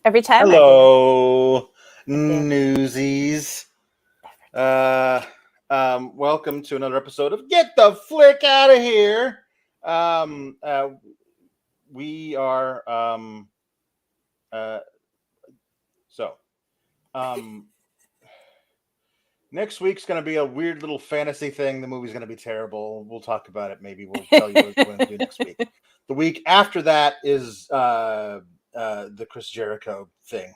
Every time Hello, do. newsies. Welcome to another episode of Get the Flick Out of Here. We are next week's going to be a weird little fantasy thing. The movie's going to be terrible. We'll talk about it. Maybe we'll tell you what we're going to do next week. The week after that is the Chris Jericho thing.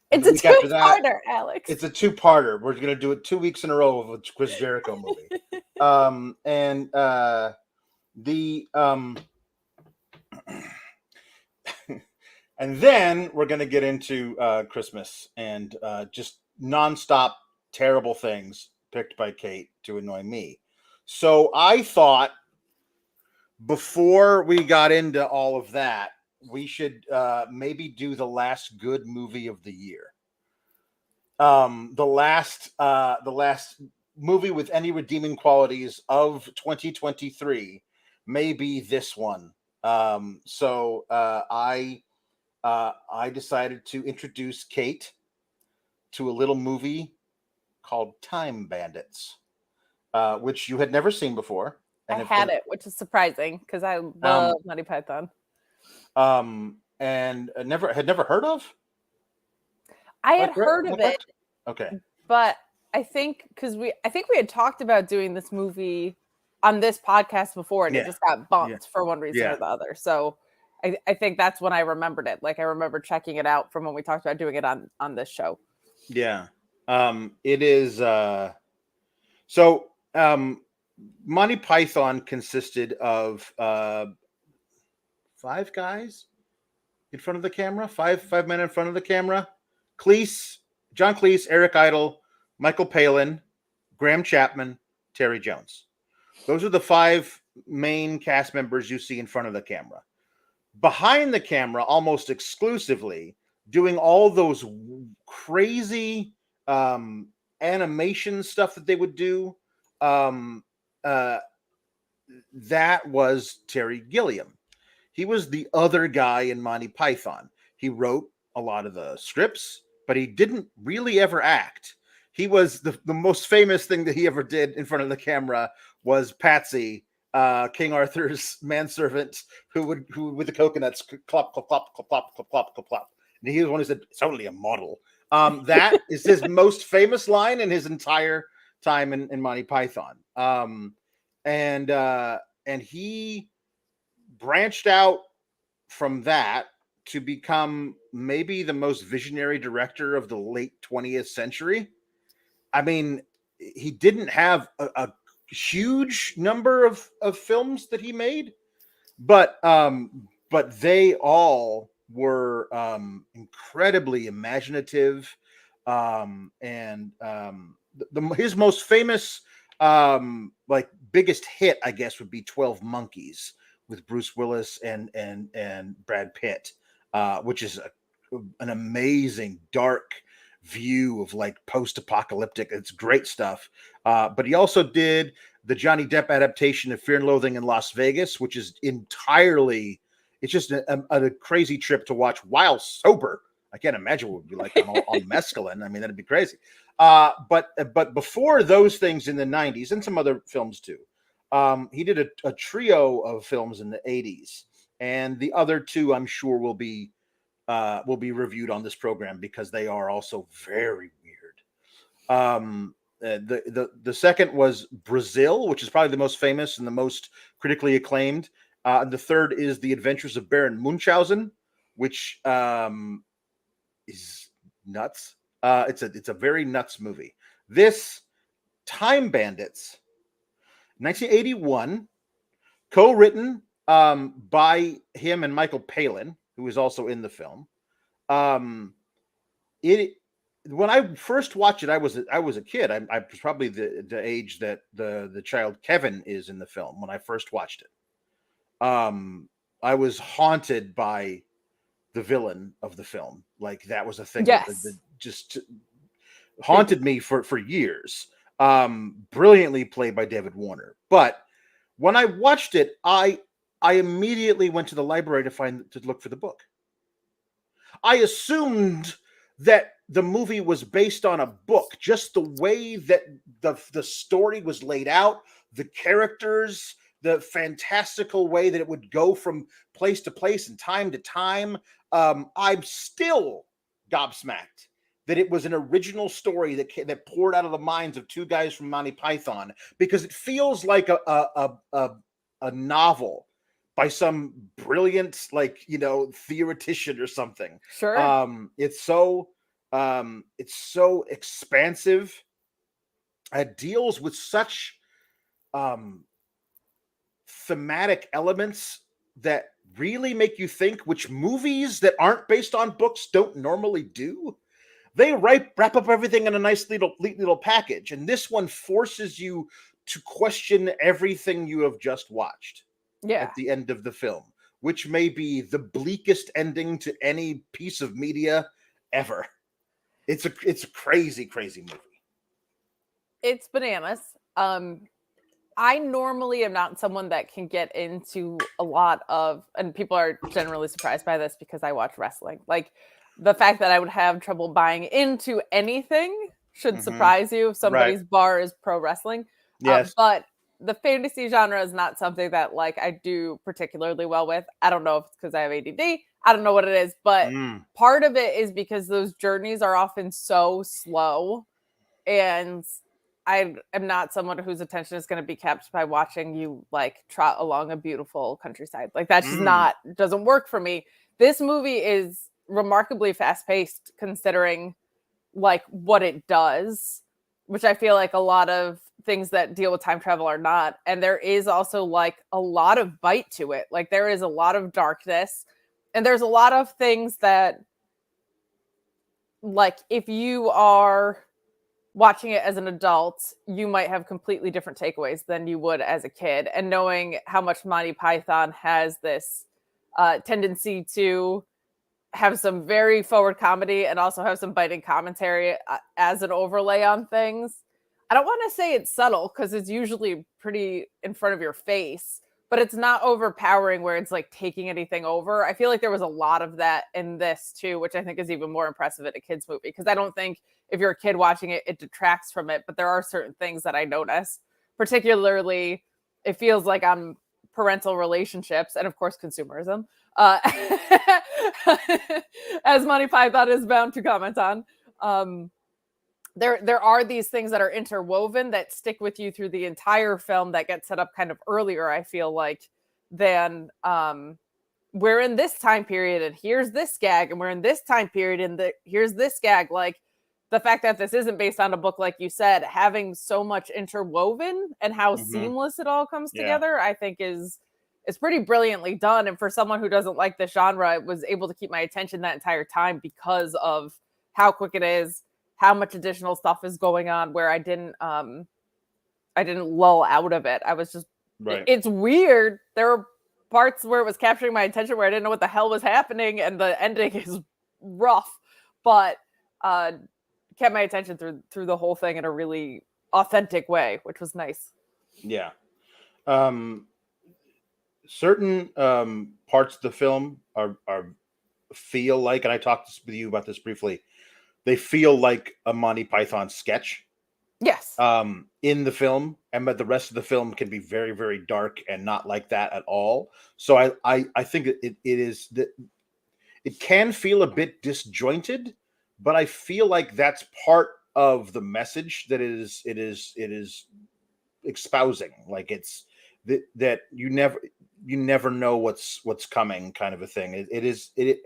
It's a two-parter, Alex. It's a two-parter. We're going to do it 2 weeks in a row of a Chris Jericho movie. And then we're going to get into Christmas and just nonstop terrible things picked by Kate to annoy me. So I thought before we got into all of that, we should maybe do the last good movie of the year. The last movie with any redeeming qualities of 2023 may be this one. So I decided to introduce Kate to a little movie called Time Bandits, which you had never seen before. And I had it, which is surprising because I love Monty Python. And had never heard of? I had heard of it. Okay. But I think we had talked about doing this movie on this podcast before, and it just got bumped for one reason or the other. So I think that's when I remembered it. Like I remember checking it out from when we talked about doing it on this show. Yeah. It is Monty Python consisted of 5 guys in front of the camera, five men in front of the camera. John Cleese, Eric Idle, Michael Palin, Graham Chapman, Terry Jones. Those are the 5 main cast members you see in front of the camera. Behind the camera, almost exclusively, doing all those crazy animation stuff that they would do, that was Terry Gilliam. He was the other guy in Monty Python. He wrote a lot of the scripts, but he didn't really ever act. He was the most famous thing that he ever did in front of the camera was Patsy, King Arthur's manservant, who would with the coconuts clop clop clop clop clop clop clop clop clop. And he was the one who said, "It's only a model." That is his most famous line in his entire time in Monty Python. And he branched out from that to become maybe the most visionary director of the late 20th century. I mean, he didn't have a huge number of films that he made, but they all were incredibly imaginative. His most famous biggest hit, I guess, would be 12 Monkeys with Bruce Willis and Brad Pitt, which is an amazing dark view of like post-apocalyptic. It's great stuff. But he also did the Johnny Depp adaptation of Fear and Loathing in Las Vegas, which is entirely, it's just a crazy trip to watch while sober. I can't imagine what it would be like on mescaline. I mean, that'd be crazy. But before those things in the 90s and some other films too, he did a trio of films in the 80s, and the other 2 I'm sure will be reviewed on this program because they are also very weird. The second was Brazil, which is probably the most famous and the most critically acclaimed. The third is The Adventures of Baron Munchausen, which is nuts. It's a very nuts movie. This Time Bandits, 1981, co-written by him and Michael Palin, who is also in the film. When I first watched it, I was a kid. I was probably the age that the child Kevin is in the film when I first watched it. I was haunted by the villain of the film. Like that was a thing that just haunted me for years. Brilliantly played by David Warner. But when I watched it, I immediately went to the library to look for the book. I assumed that the movie was based on a book, just the way that the story was laid out, the characters, the fantastical way that it would go from place to place and time to time. I'm still gobsmacked that it was an original story that poured out of the minds of two guys from Monty Python, because it feels like a novel by some brilliant, like, theoretician or something. Sure. It's so expansive. It deals with such thematic elements that really make you think, which movies that aren't based on books don't normally do. They wrap up everything in a nice little package, and this one forces you to question everything you have just watched Yeah. at the end of the film, which may be the bleakest ending to any piece of media ever. It's a crazy movie. It's bananas. I normally am not someone that can get into a lot of, and people are generally surprised by this because I watch wrestling. Like, the fact that I would have trouble buying into anything should surprise you. Somebody's bar is pro wrestling. Yes. But the fantasy genre is not something that, like, I do particularly well with. I don't know if it's because I have ADD. I don't know what it is, but part of it is because those journeys are often so slow, and I am not someone whose attention is going to be kept by watching you, like, trot along a beautiful countryside. Like, that's just not, doesn't work for me. This movie is remarkably fast paced considering, like, what it does, which I feel like a lot of things that deal with time travel are not. And there is also, like, a lot of bite to it. Like, there is a lot of darkness, and there's a lot of things that, like, if you are watching it as an adult, you might have completely different takeaways than you would as a kid. And knowing how much Monty Python has this tendency to have some very forward comedy and also have some biting commentary as an overlay on things. I don't want to say it's subtle because it's usually pretty in front of your face, but it's not overpowering where it's like taking anything over. I feel like there was a lot of that in this too, which I think is even more impressive in a kid's movie, because I don't think if you're a kid watching it, it detracts from it. But there are certain things that I notice, particularly it feels like on parental relationships and of course consumerism, as Monty Python is bound to comment on. There are these things that are interwoven that stick with you through the entire film that get set up kind of earlier, I feel like, than we're in this time period and here's this gag, and we're in this time period and here's this gag. Like, the fact that this isn't based on a book, like you said, having so much interwoven and how seamless it all comes together, I think is pretty brilliantly done. And for someone who doesn't like the genre, it was able to keep my attention that entire time because of how quick it is, how much additional stuff is going on, where I didn't lull out of it. I was just, it's weird. There were parts where it was capturing my attention where I didn't know what the hell was happening, and the ending is rough, but kept my attention through the whole thing in a really authentic way, which was nice. Yeah. Certain parts of the film are feel like, and I talked with you about this briefly, they feel like a Monty Python sketch. Yes. In the film, but the rest of the film can be very, very dark and not like that at all. So I think it is that it can feel a bit disjointed, but I feel like that's part of the message that it is espousing. Like, it's that you never know what's coming, kind of a thing.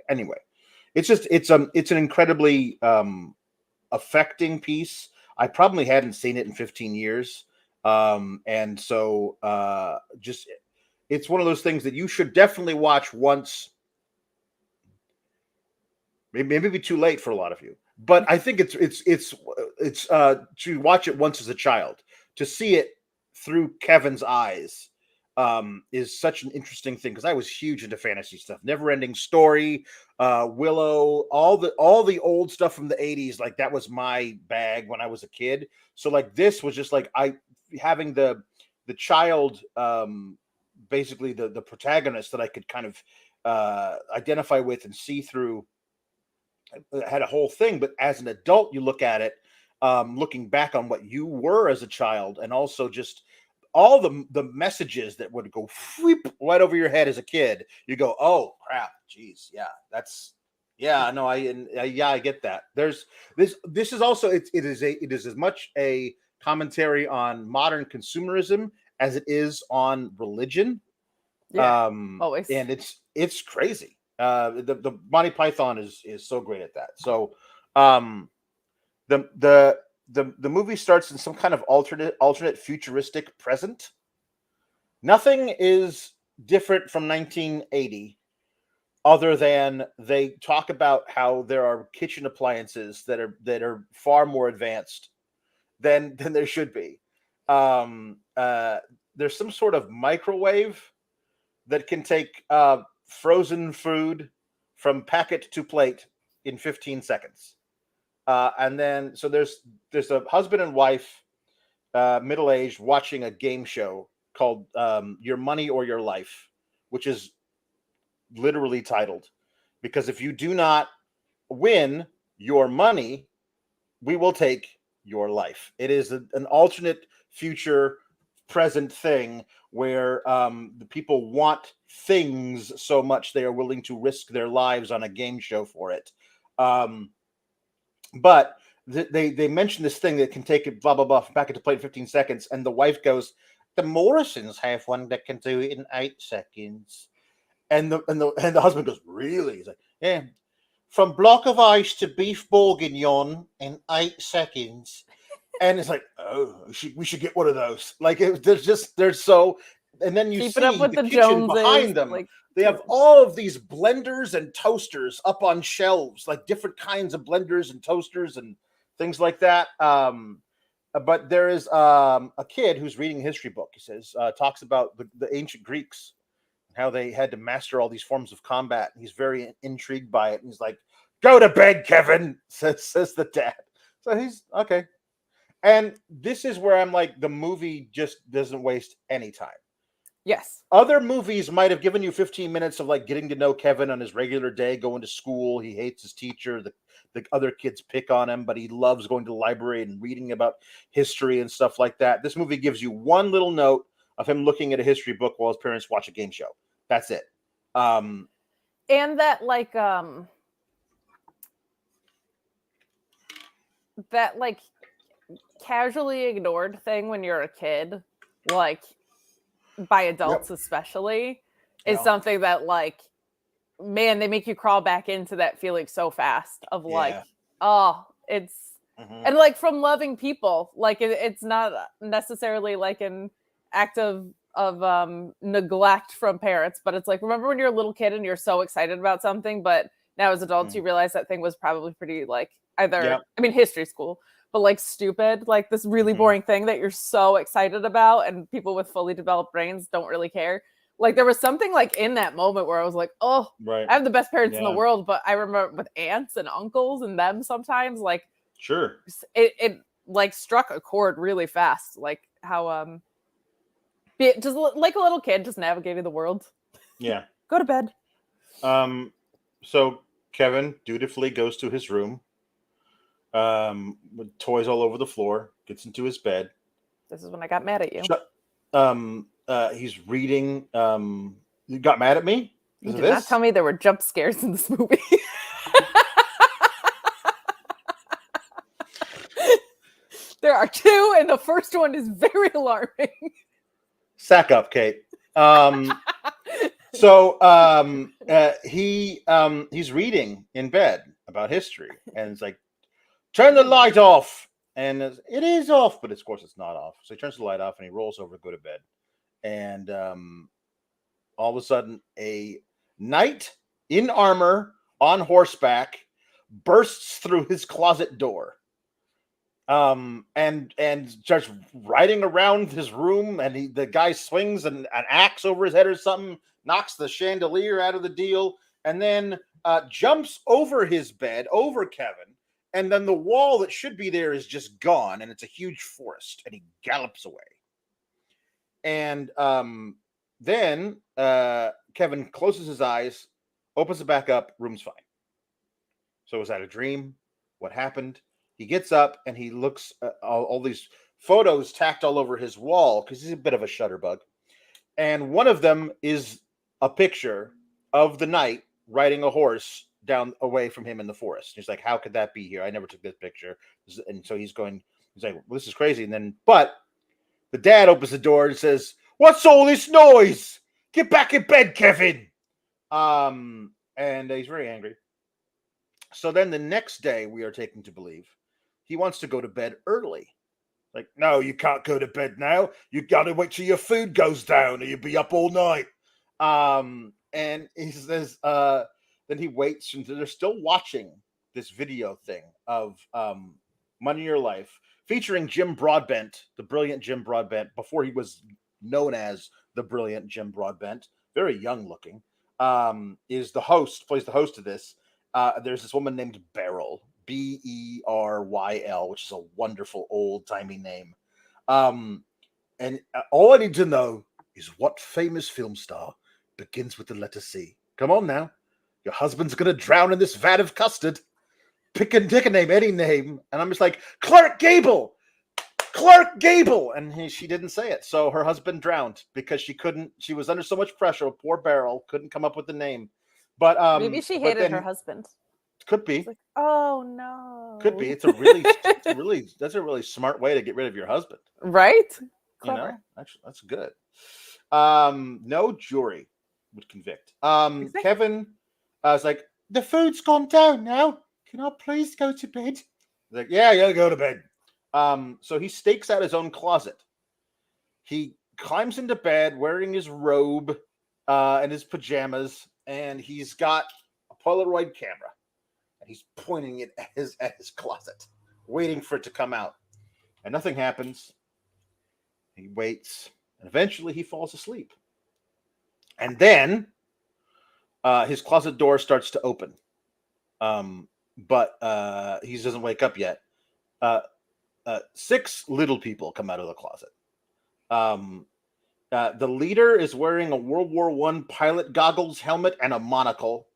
Anyway. It's just it's an incredibly affecting piece. I probably hadn't seen it in 15 years. And so just it's one of those things that you should definitely watch once. Maybe too late for a lot of you, but I think it's to watch it once as a child, to see it through Kevin's eyes, is such an interesting thing, because I was huge into fantasy stuff, Never Ending Story, Willow, all the old stuff from the 80s. Like, that was my bag when I was a kid. So, like, this was just like having the child, basically the protagonist that I could kind of identify with and see through had a whole thing. But as an adult, you look at it, looking back on what you were as a child, and also just all the messages that would go right over your head as a kid. You go, oh crap, geez, yeah, that's yeah, no, I get that. There's this is also it is as much a commentary on modern consumerism as it is on religion. Yeah, always. And it's crazy. The Monty Python is so great at that. So the movie starts in some kind of alternate futuristic present. Nothing is different from 1980, other than they talk about how there are kitchen appliances that are far more advanced than there should be. There's some sort of microwave that can take frozen food from packet to plate in 15 seconds. And then, so there's a husband and wife, middle-aged, watching a game show called Your Money or Your Life, which is literally titled, because if you do not win your money, we will take your life. It is an alternate future present thing where the people want things so much they are willing to risk their lives on a game show for it. But they mention this thing that can take it blah blah blah back into play in 15 seconds, and the wife goes, "The Morrisons have one that can do it in 8 seconds." And the husband goes, "Really?" He's like, "Yeah, from block of ice to beef bourguignon in 8 seconds." And it's like, oh, we should get one of those. Like, there's so, and then you Keep see it up with the the kitchen Joneses, behind them. like, They have all of these blenders and toasters up on shelves, like different kinds of blenders and toasters and things like that. But there is a kid who's reading a history book. He says, talks about the ancient Greeks, how they had to master all these forms of combat. And he's very intrigued by it. And he's like, "Go to bed, Kevin," says the dad. So he's okay. And this is where I'm like, the movie just doesn't waste any time. yes. Other movies might have given you 15 minutes of like getting to know Kevin on his regular day, going to school. He hates his teacher. The other kids pick on him, but he loves going to the library and reading about history and stuff like that. This movie gives you one little note of him looking at a history book while his parents watch a game show. That's it. And that casually ignored thing when you're a kid, like by adults especially, is something that man, they make you crawl back into that feeling so fast of oh, it's and from loving people, it's not necessarily like an act of neglect from parents, but it's like, remember when you're a little kid and you're so excited about something, but now as adults you realize that thing was probably pretty either I mean history school, but stupid, this really boring thing that you're so excited about, and people with fully developed brains don't really care. There was something in that moment where I was like, oh, I have the best parents in the world, but I remember with aunts and uncles and them sometimes sure, it struck a chord really fast, how just like a little kid just navigating the world. Yeah. Go to bed. So Kevin dutifully goes to his room, with toys all over the floor, gets into his bed. This is when I got mad at you. He's reading. You got mad at me? You did not tell me there were jump scares in this movie. There are two, and the first one is very alarming. Sack up, Kate. So he's reading in bed about history, and it's like, turn the light off, and it is off, but of course it's not off. So he turns the light off and he rolls over to go to bed, and all of a sudden a knight in armor on horseback bursts through his closet door, and starts riding around his room, and the guy swings an axe over his head or something, knocks the chandelier out of the deal, and then jumps over his bed, over Kevin, and then the wall that should be there is just gone, and it's a huge forest, and he gallops away. And then Kevin closes his eyes, opens it back up, room's fine. So was that a dream? What happened? He gets up and he looks at all these photos tacked all over his wall because he's a bit of a shutterbug. And one of them is a picture of the knight riding a horse down away from him in the forest. He's like, how could that be here? I never took this picture. And so he's like, well, this is crazy. And then, but the dad opens the door and says, what's all this noise? Get back in bed, Kevin. And he's very angry. So then the next day, we are taken to believe he wants to go to bed early. Like, no, you can't go to bed now. You got to wait till your food goes down or you'll be up all night. And he says, then he waits until they're still watching this video thing of Money in Your Life featuring Jim Broadbent, the brilliant Jim Broadbent, before he was known as the brilliant Jim Broadbent, very young looking, is the host, plays the host of this. There's this woman named Beryl, Beryl, which is a wonderful old-timey name. And all I need to know is what famous film star begins with the letter C. Come on now. Your husband's going to drown in this vat of custard. Pick a name, any name. And I'm just like, Clark Gable! Clark Gable! And she didn't say it. So her husband drowned because she was under so much pressure. Poor Beryl couldn't come up with the name. But maybe she hated her husband. Could be. Like, oh no. Could be. That's a really smart way to get rid of your husband. Right? Clever. You know, actually, that's good. No jury would convict. Exactly. Kevin is like, the food's gone down now. Can I please go to bed? He's like, yeah, go to bed. So he stakes out his own closet. He climbs into bed wearing his robe and his pajamas, and he's got a Polaroid camera. And he's pointing it at his closet, waiting for it to come out. And nothing happens. He waits, and eventually he falls asleep. And then his closet door starts to open. But he doesn't wake up yet. 6 little people come out of the closet. The leader is wearing a World War I pilot goggles, helmet, and a monocle,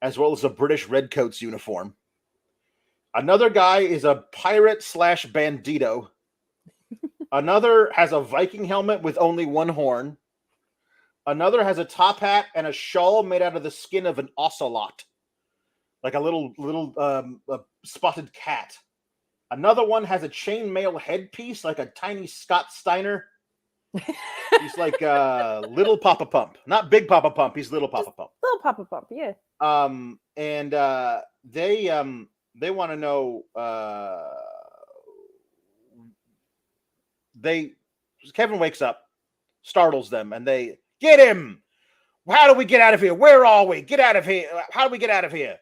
as well as a British Redcoats uniform. Another guy is a pirate / bandito. Another has a Viking helmet with only one horn. Another has a top hat and a shawl made out of the skin of an ocelot, like a little spotted cat. Another one has a chainmail headpiece, like a tiny Scott Steiner. He's like little Papa Pump, not Big Papa Pump. He's little Papa Pump. Little Papa Pump, yeah. And they want to know. Kevin wakes up, startles them, and they get him. How do we get out of here? Where are we? Get out of here! How do we get out of here?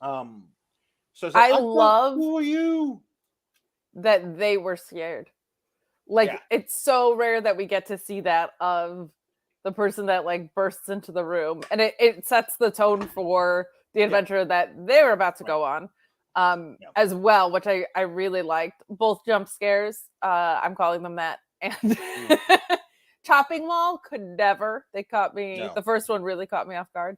So I love who are you? That they were scared. Like, yeah. It's so rare that we get to see that of the person that like bursts into the room, and it sets the tone for the adventure that they were about to go on as well, which I really liked. Both jump scares, I'm calling them that, and chopping wall could never. They caught me. No. The first one really caught me off guard.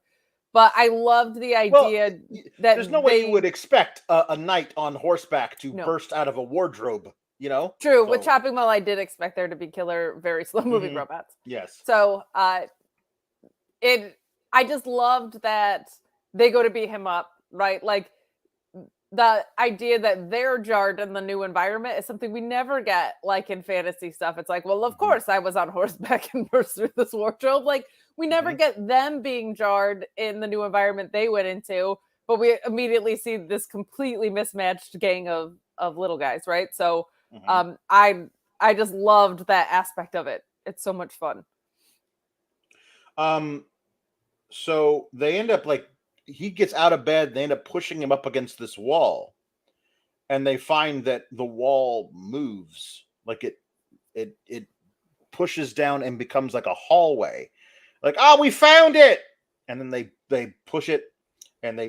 But I loved the idea that there's no way you would expect a knight on horseback to burst out of a wardrobe, you know? True. So. With Chopping Mall, I did expect there to be killer, very slow-moving robots. Yes. So I just loved that they go to beat him up, right? Like, the idea that they're jarred in the new environment is something we never get, like in fantasy stuff. It's like, well, of course I was on horseback and burst through this wardrobe. Like, we never get them being jarred in the new environment they went into, but we immediately see this completely mismatched gang of little guys, right? So I just loved that aspect of it. It's so much fun. So they end up like, he gets out of bed, they end up pushing him up against this wall, and they find that the wall moves, like it pushes down and becomes like a hallway. Like, oh, we found it. And then they push it, and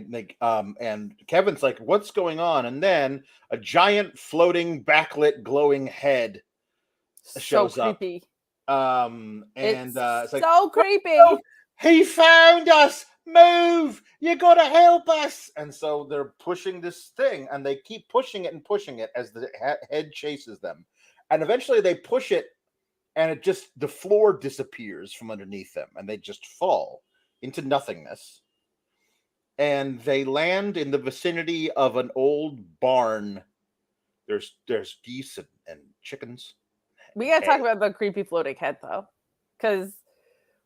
and Kevin's like, what's going on? And then a giant floating backlit glowing head shows up. Creepy. It's like, so creepy. Oh, he found us. move, you gotta help us. And so they're pushing this thing, and they keep pushing it as the head chases them, and eventually they push it, and the floor disappears from underneath them, and they just fall into nothingness, and they land in the vicinity of an old barn. There's geese and chickens. We gotta talk about the creepy floating head though, because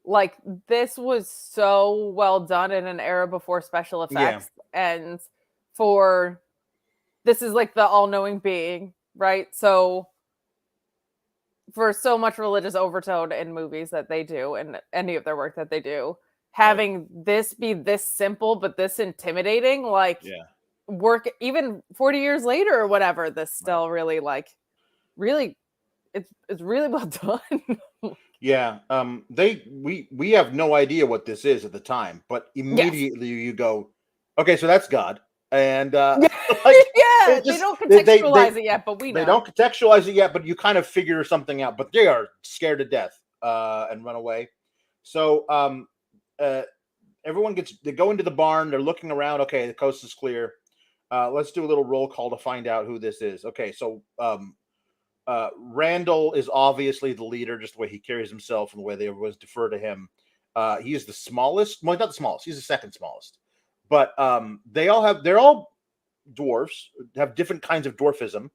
like this was so well done in an era before special effects, and this is like the all-knowing being, right? So for so much religious overtone in movies that they do, and any of their work that they do, having this be this simple but this intimidating, like work even 40 years later or whatever, this still really it's really well done. We have no idea what this is at the time, but immediately you go, okay, so that's God. And they don't contextualize it yet, but we know. They don't contextualize it yet, but you kind of figure something out. But they are scared to death and run away. So they go into the barn. They're looking around. Okay, the coast is clear. Let's do a little roll call to find out who this is. Okay, so Randall is obviously the leader, just the way he carries himself and the way they always defer to him. He is the smallest. Well, not the smallest. He's the second smallest. But they're all dwarves, have different kinds of dwarfism,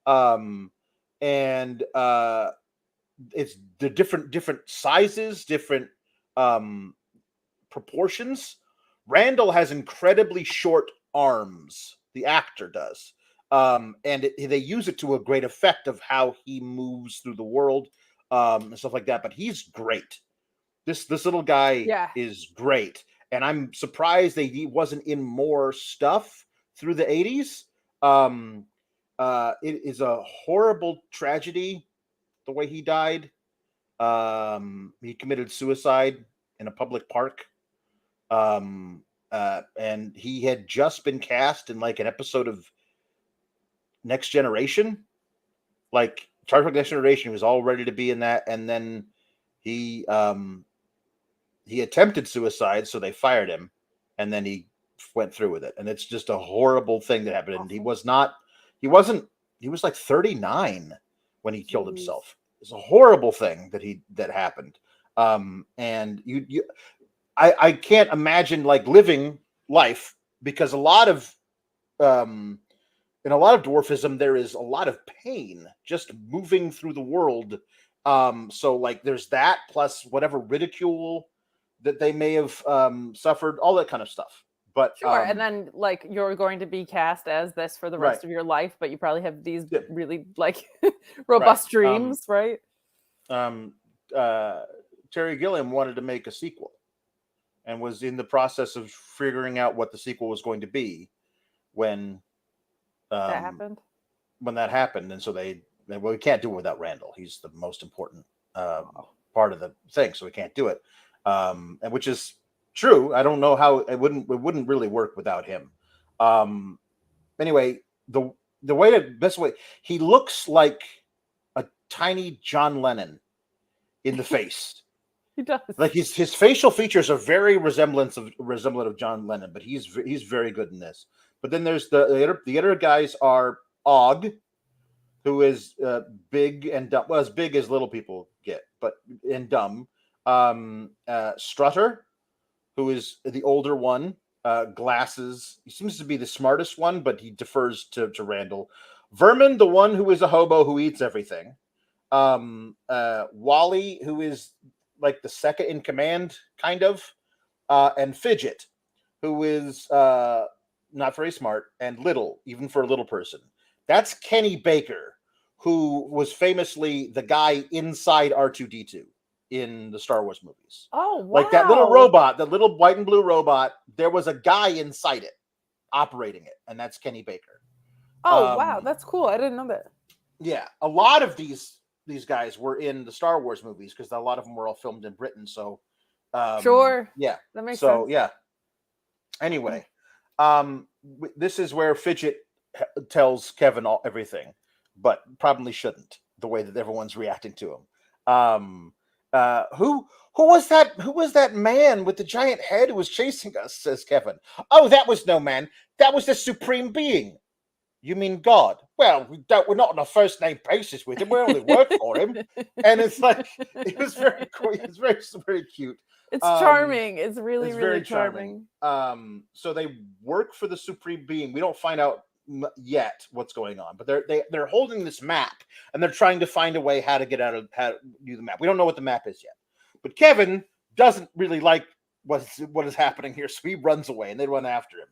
and it's the different sizes, different proportions. Randall has incredibly short arms. The actor does. And they use it to a great effect of how he moves through the world and stuff like that. But he's great. This little guy is great. And I'm surprised that he wasn't in more stuff through the 80s. It is a horrible tragedy, the way he died. He committed suicide in a public park. And he had just been cast in like an episode of Next Generation. Like Star Trek Next Generation, he was all ready to be in that. And then he attempted suicide, so they fired him, and then he went through with it. And it's just a horrible thing that happened. And he was like 39 when he killed himself. It's a horrible thing that happened. And I can't imagine like living life, because in a lot of dwarfism, there is a lot of pain just moving through the world. So like there's that, plus whatever ridicule that they may have suffered, all that kind of stuff. But sure, and then like you're going to be cast as this for the rest of your life, but you probably have these really like robust dreams, right? Terry Gilliam wanted to make a sequel and was in the process of figuring out what the sequel was going to be when that happened. When that happened, and so we can't do it without Randall. He's the most important part of the thing, so we can't do it. And which is true. I don't know how it wouldn't really work without him. Anyway, best way, he looks like a tiny John Lennon in the face. He does. Like his facial features are very resemblant of John Lennon, but he's very good in this. But then there's the other guys are Og, who is big and dumb. Well, as big as little people get, and dumb. Strutter, who is the older one, glasses. He seems to be the smartest one, but he defers to Randall. Vermin, the one who is a hobo who eats everything. Wally, who is like the second in command, kind of. And Fidget, who is not very smart and little, even for a little person. That's Kenny Baker, who was famously the guy inside R2-D2 in the Star Wars movies. Oh, wow. Like that little robot, the little white and blue robot, there was a guy inside it operating it, and that's Kenny Baker. Oh, wow. That's cool. I didn't know that. Yeah. A lot of these guys were in the Star Wars movies because a lot of them were all filmed in Britain. So, sure. Yeah. That makes sense. Yeah. Anyway, this is where Fidget tells Kevin everything, but probably shouldn't, the way that everyone's reacting to him. Who was that? Who was that man with the giant head who was chasing us? Says Kevin. Oh, that was no man. That was the supreme being. You mean God? Well, we're not on a first name basis with him. We only work for him. And it's like it was very cool. It's very cute. It's charming. It's really really charming. So they work for the supreme being. We don't find out yet what's going on, but they're holding this map and they're trying to find a way how to get out of how to do the map. We don't know what the map is yet, but Kevin doesn't really like what is happening here, so he runs away and they run after him.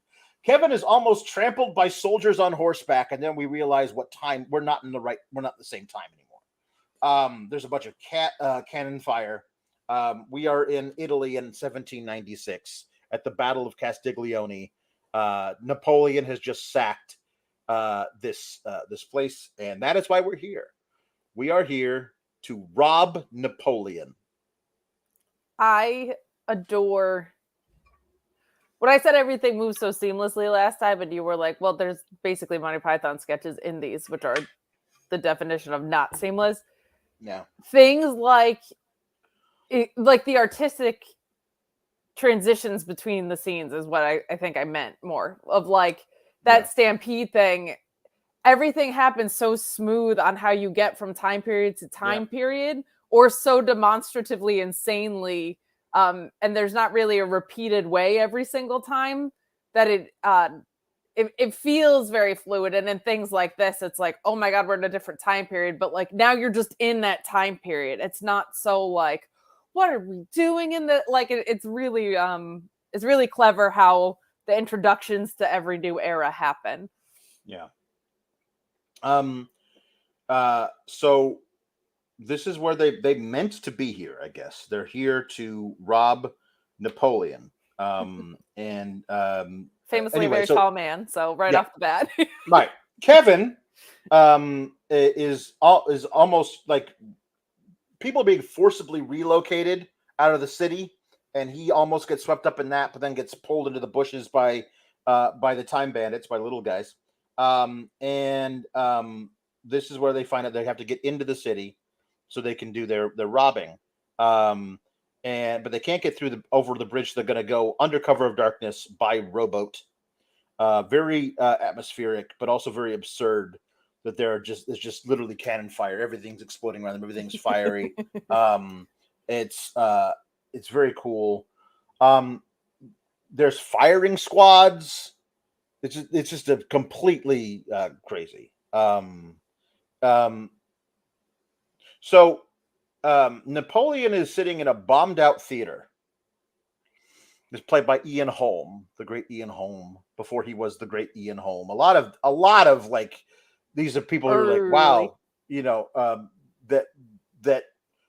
Kevin is almost trampled by soldiers on horseback, and then we realize what time we're not in the same time anymore. There's a bunch of cannon fire. We are in Italy in 1796 at the Battle of Castiglione. Napoleon has just sacked this place, and that is why we're here. We are here to rob Napoleon. I adore when I said everything moves so seamlessly last time, and you were like, well, there's basically Monty Python sketches in these, which are the definition of not seamless. Yeah. Things like the artistic transitions between the scenes is what I think I meant more of, like that stampede thing. Everything happens so smooth on how you get from time period to time period, or so demonstratively insanely. And there's not really a repeated way every single time that it feels very fluid. And in things like this, it's like, oh my God, we're in a different time period. But like now you're just in that time period. It's not so like, what are we doing in the, like, it's really clever how the introductions to every new era happen. Yeah. So this is where they meant to be here, I guess. They're here to rob Napoleon. And famously anyway, very tall man, so off the bat. Right. Kevin is almost like people being forcibly relocated out of the city, and he almost gets swept up in that, but then gets pulled into the bushes by the time bandits, by little guys. This is where they find out they have to get into the city so they can do their robbing. But they can't get over the bridge. They're going to go under cover of darkness by rowboat. Very atmospheric, but also very absurd that it's just literally cannon fire. Everything's exploding around them. Everything's fiery. It's very cool. There's firing squads. It's just a completely crazy. So Napoleon is sitting in a bombed out theater. It's played by Ian Holm, the great Ian Holm, before he was the great Ian Holm. A lot of like, these are people who are like, wow, that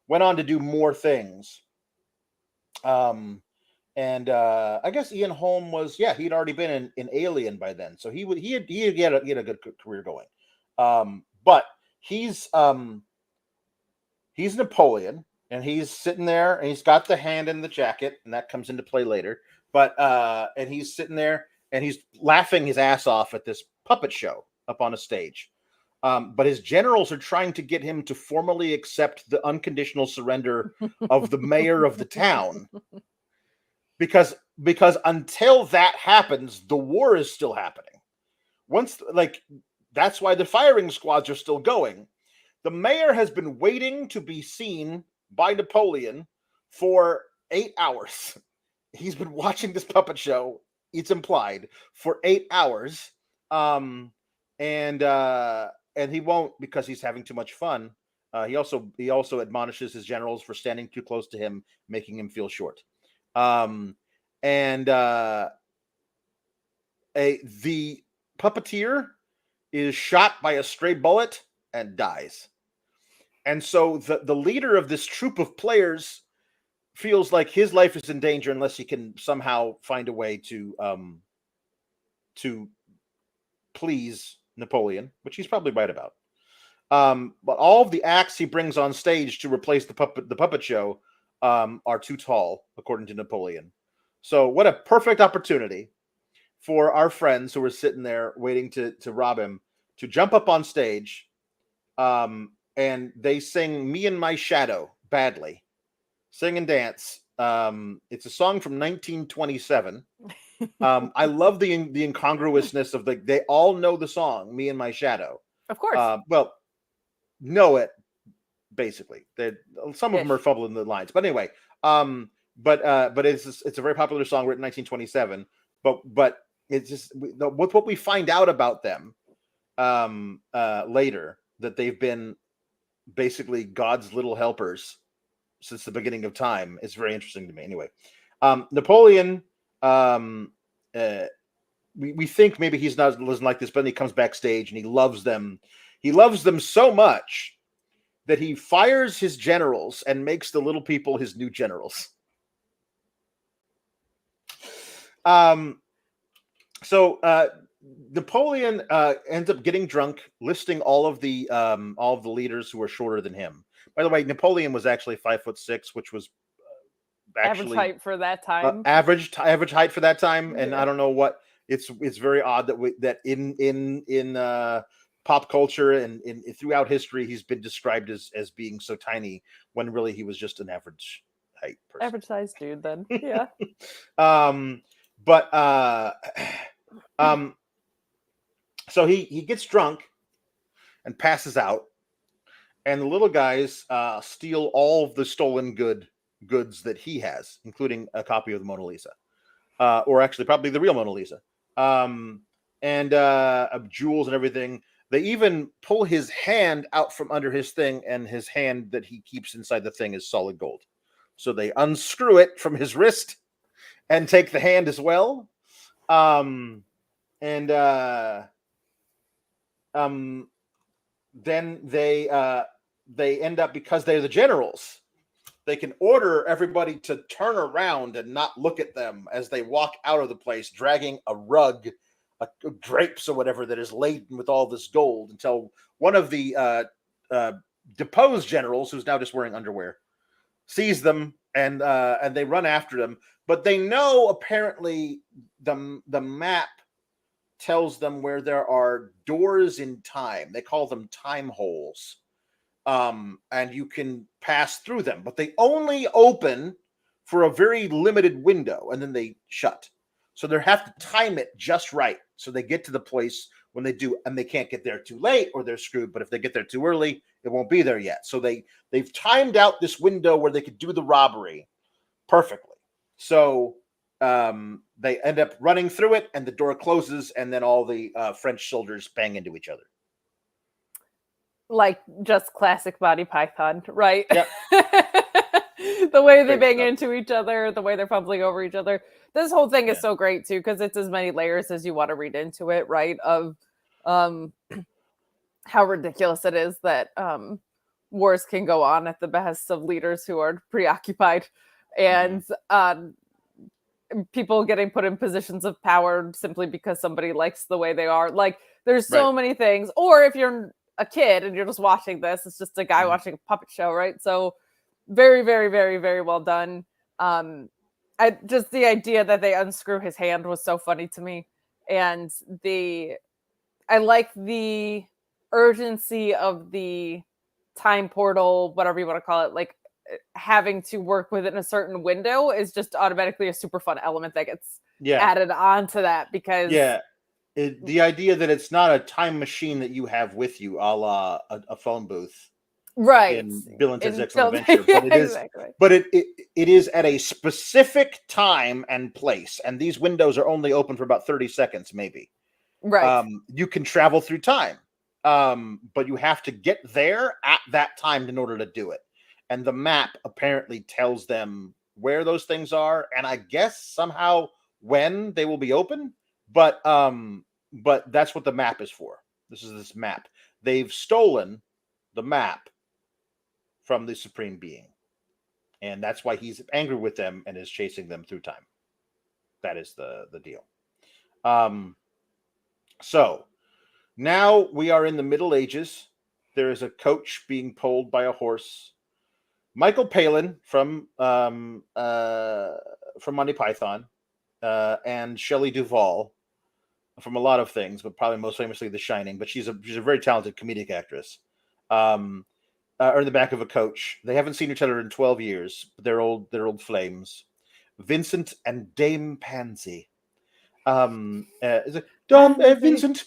went on to do more things. I guess Ian Holm was, he'd already been in Alien by then, so he had a good career going. But he's Napoleon, and he's sitting there, and he's got the hand in the jacket, and that comes into play later. But and he's sitting there, and he's laughing his ass off at this puppet show up on a stage. But his generals are trying to get him to formally accept the unconditional surrender of the mayor of the town, because until that happens, the war is still happening. That's why the firing squads are still going. The mayor has been waiting to be seen by Napoleon for 8 hours. He's been watching this puppet show, it's implied, for 8 hours. And he won't, because he's having too much fun. He also admonishes his generals for standing too close to him, making him feel short. The puppeteer is shot by a stray bullet and dies. And so the leader of this troupe of players feels like his life is in danger unless he can somehow find a way to please Napoleon, which he's probably right about. But all of the acts he brings on stage to replace the puppet show are too tall, according to Napoleon. So what a perfect opportunity for our friends who were sitting there waiting to rob him to jump up on stage. And they sing "Me and My Shadow" badly. Sing and Dance. It's a song from 1927. I love the incongruousness of they all know the song, Me and My Shadow. Of course. Well, know it, basically. Some of Ish. them are fumbling the lines. But anyway, but it's a very popular song written in 1927. But it's just with what we find out about them later, that they've been basically God's little helpers since the beginning of time, is very interesting to me. Anyway, Napoleon, we think maybe he's not doesn't like this, but then he comes backstage and he loves them. He loves them so much that he fires his generals and makes the little people his new generals. So Napoleon ends up getting drunk, listing all of the leaders who are shorter than him. By the way, Napoleon was actually 5'6", which was actually average height for that time. Average height for that time, and I don't know what. It's very odd that in pop culture and throughout history he's been described as being so tiny when really he was just an average height person. Average size dude, then. Yeah. So he gets drunk and passes out, and the little guys steal all of the stolen goods that he has, including a copy of the Mona Lisa, or actually probably the real Mona Lisa, and jewels and everything. They even pull his hand out from under his thing, and his hand that he keeps inside the thing is solid gold. So they unscrew it from his wrist and take the hand as well. Then they end up, because they're the generals, they can order everybody to turn around and not look at them as they walk out of the place, dragging a rug, drapes or whatever that is laden with all this gold, until one of the deposed generals, who's now just wearing underwear, sees them, and they run after them. But they know, apparently, the map tells them where there are doors in time. They call them time holes. And you can pass through them, but they only open for a very limited window, and then they shut. So they have to time it just right, so they get to the place when they do, and they can't get there too late or they're screwed. But if they get there too early, it won't be there yet. So they've timed out this window where they could do the robbery perfectly. So they end up running through it, and the door closes, and then all the French soldiers bang into each other. Like just classic Monty Python, right? Yep. The way they bang into each other, the way they're fumbling over each other. This whole thing is so great too, because it's as many layers as you want to read into it, right? Of how ridiculous it is that wars can go on at the behest of leaders who are preoccupied, and people getting put in positions of power simply because somebody likes the way they are. Like, there's so many things. Or if you're a kid and you're just watching this, it's just a guy watching a puppet show, right? So very, very, very, very well done. Just the idea that they unscrew his hand was so funny to me. And I like the urgency of the time portal, whatever you want to call it, like having to work within a certain window is just automatically a super fun element that gets added on to that, because the idea that it's not a time machine that you have with you, a la a phone booth, right, in Bill and Ted's Excellent Adventure, but it is exactly. But it is at a specific time and place, and these windows are only open for about 30 seconds, maybe. Right. You can travel through time, but you have to get there at that time in order to do it. And the map apparently tells them where those things are, and I guess somehow when they will be open. But that's what the map is for. This map. They've stolen the map from the Supreme Being, and that's why he's angry with them and is chasing them through time. That is the deal. So now we are in the Middle Ages. There is a coach being pulled by a horse. Michael Palin from Monty Python, and Shelley Duvall from a lot of things, but probably most famously The Shining. But she's a very talented comedic actress. or in the back of a coach. They haven't seen each other in 12 years, but they're old flames. Vincent and Dame Pansy. Is it Vincent?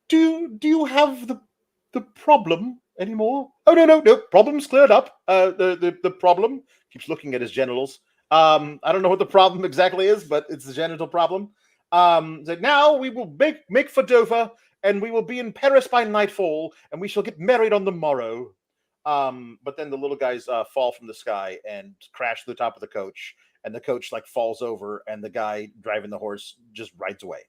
Do you have the problem anymore? Oh no, problem's cleared up. The problem keeps looking at his genitals. I don't know what the problem exactly is, but it's the genital problem. So now we will make for Dover, and we will be in Paris by nightfall, and we shall get married on the morrow. But then the little guys fall from the sky and crash to the top of the coach, and the coach like falls over, and the guy driving the horse just rides away.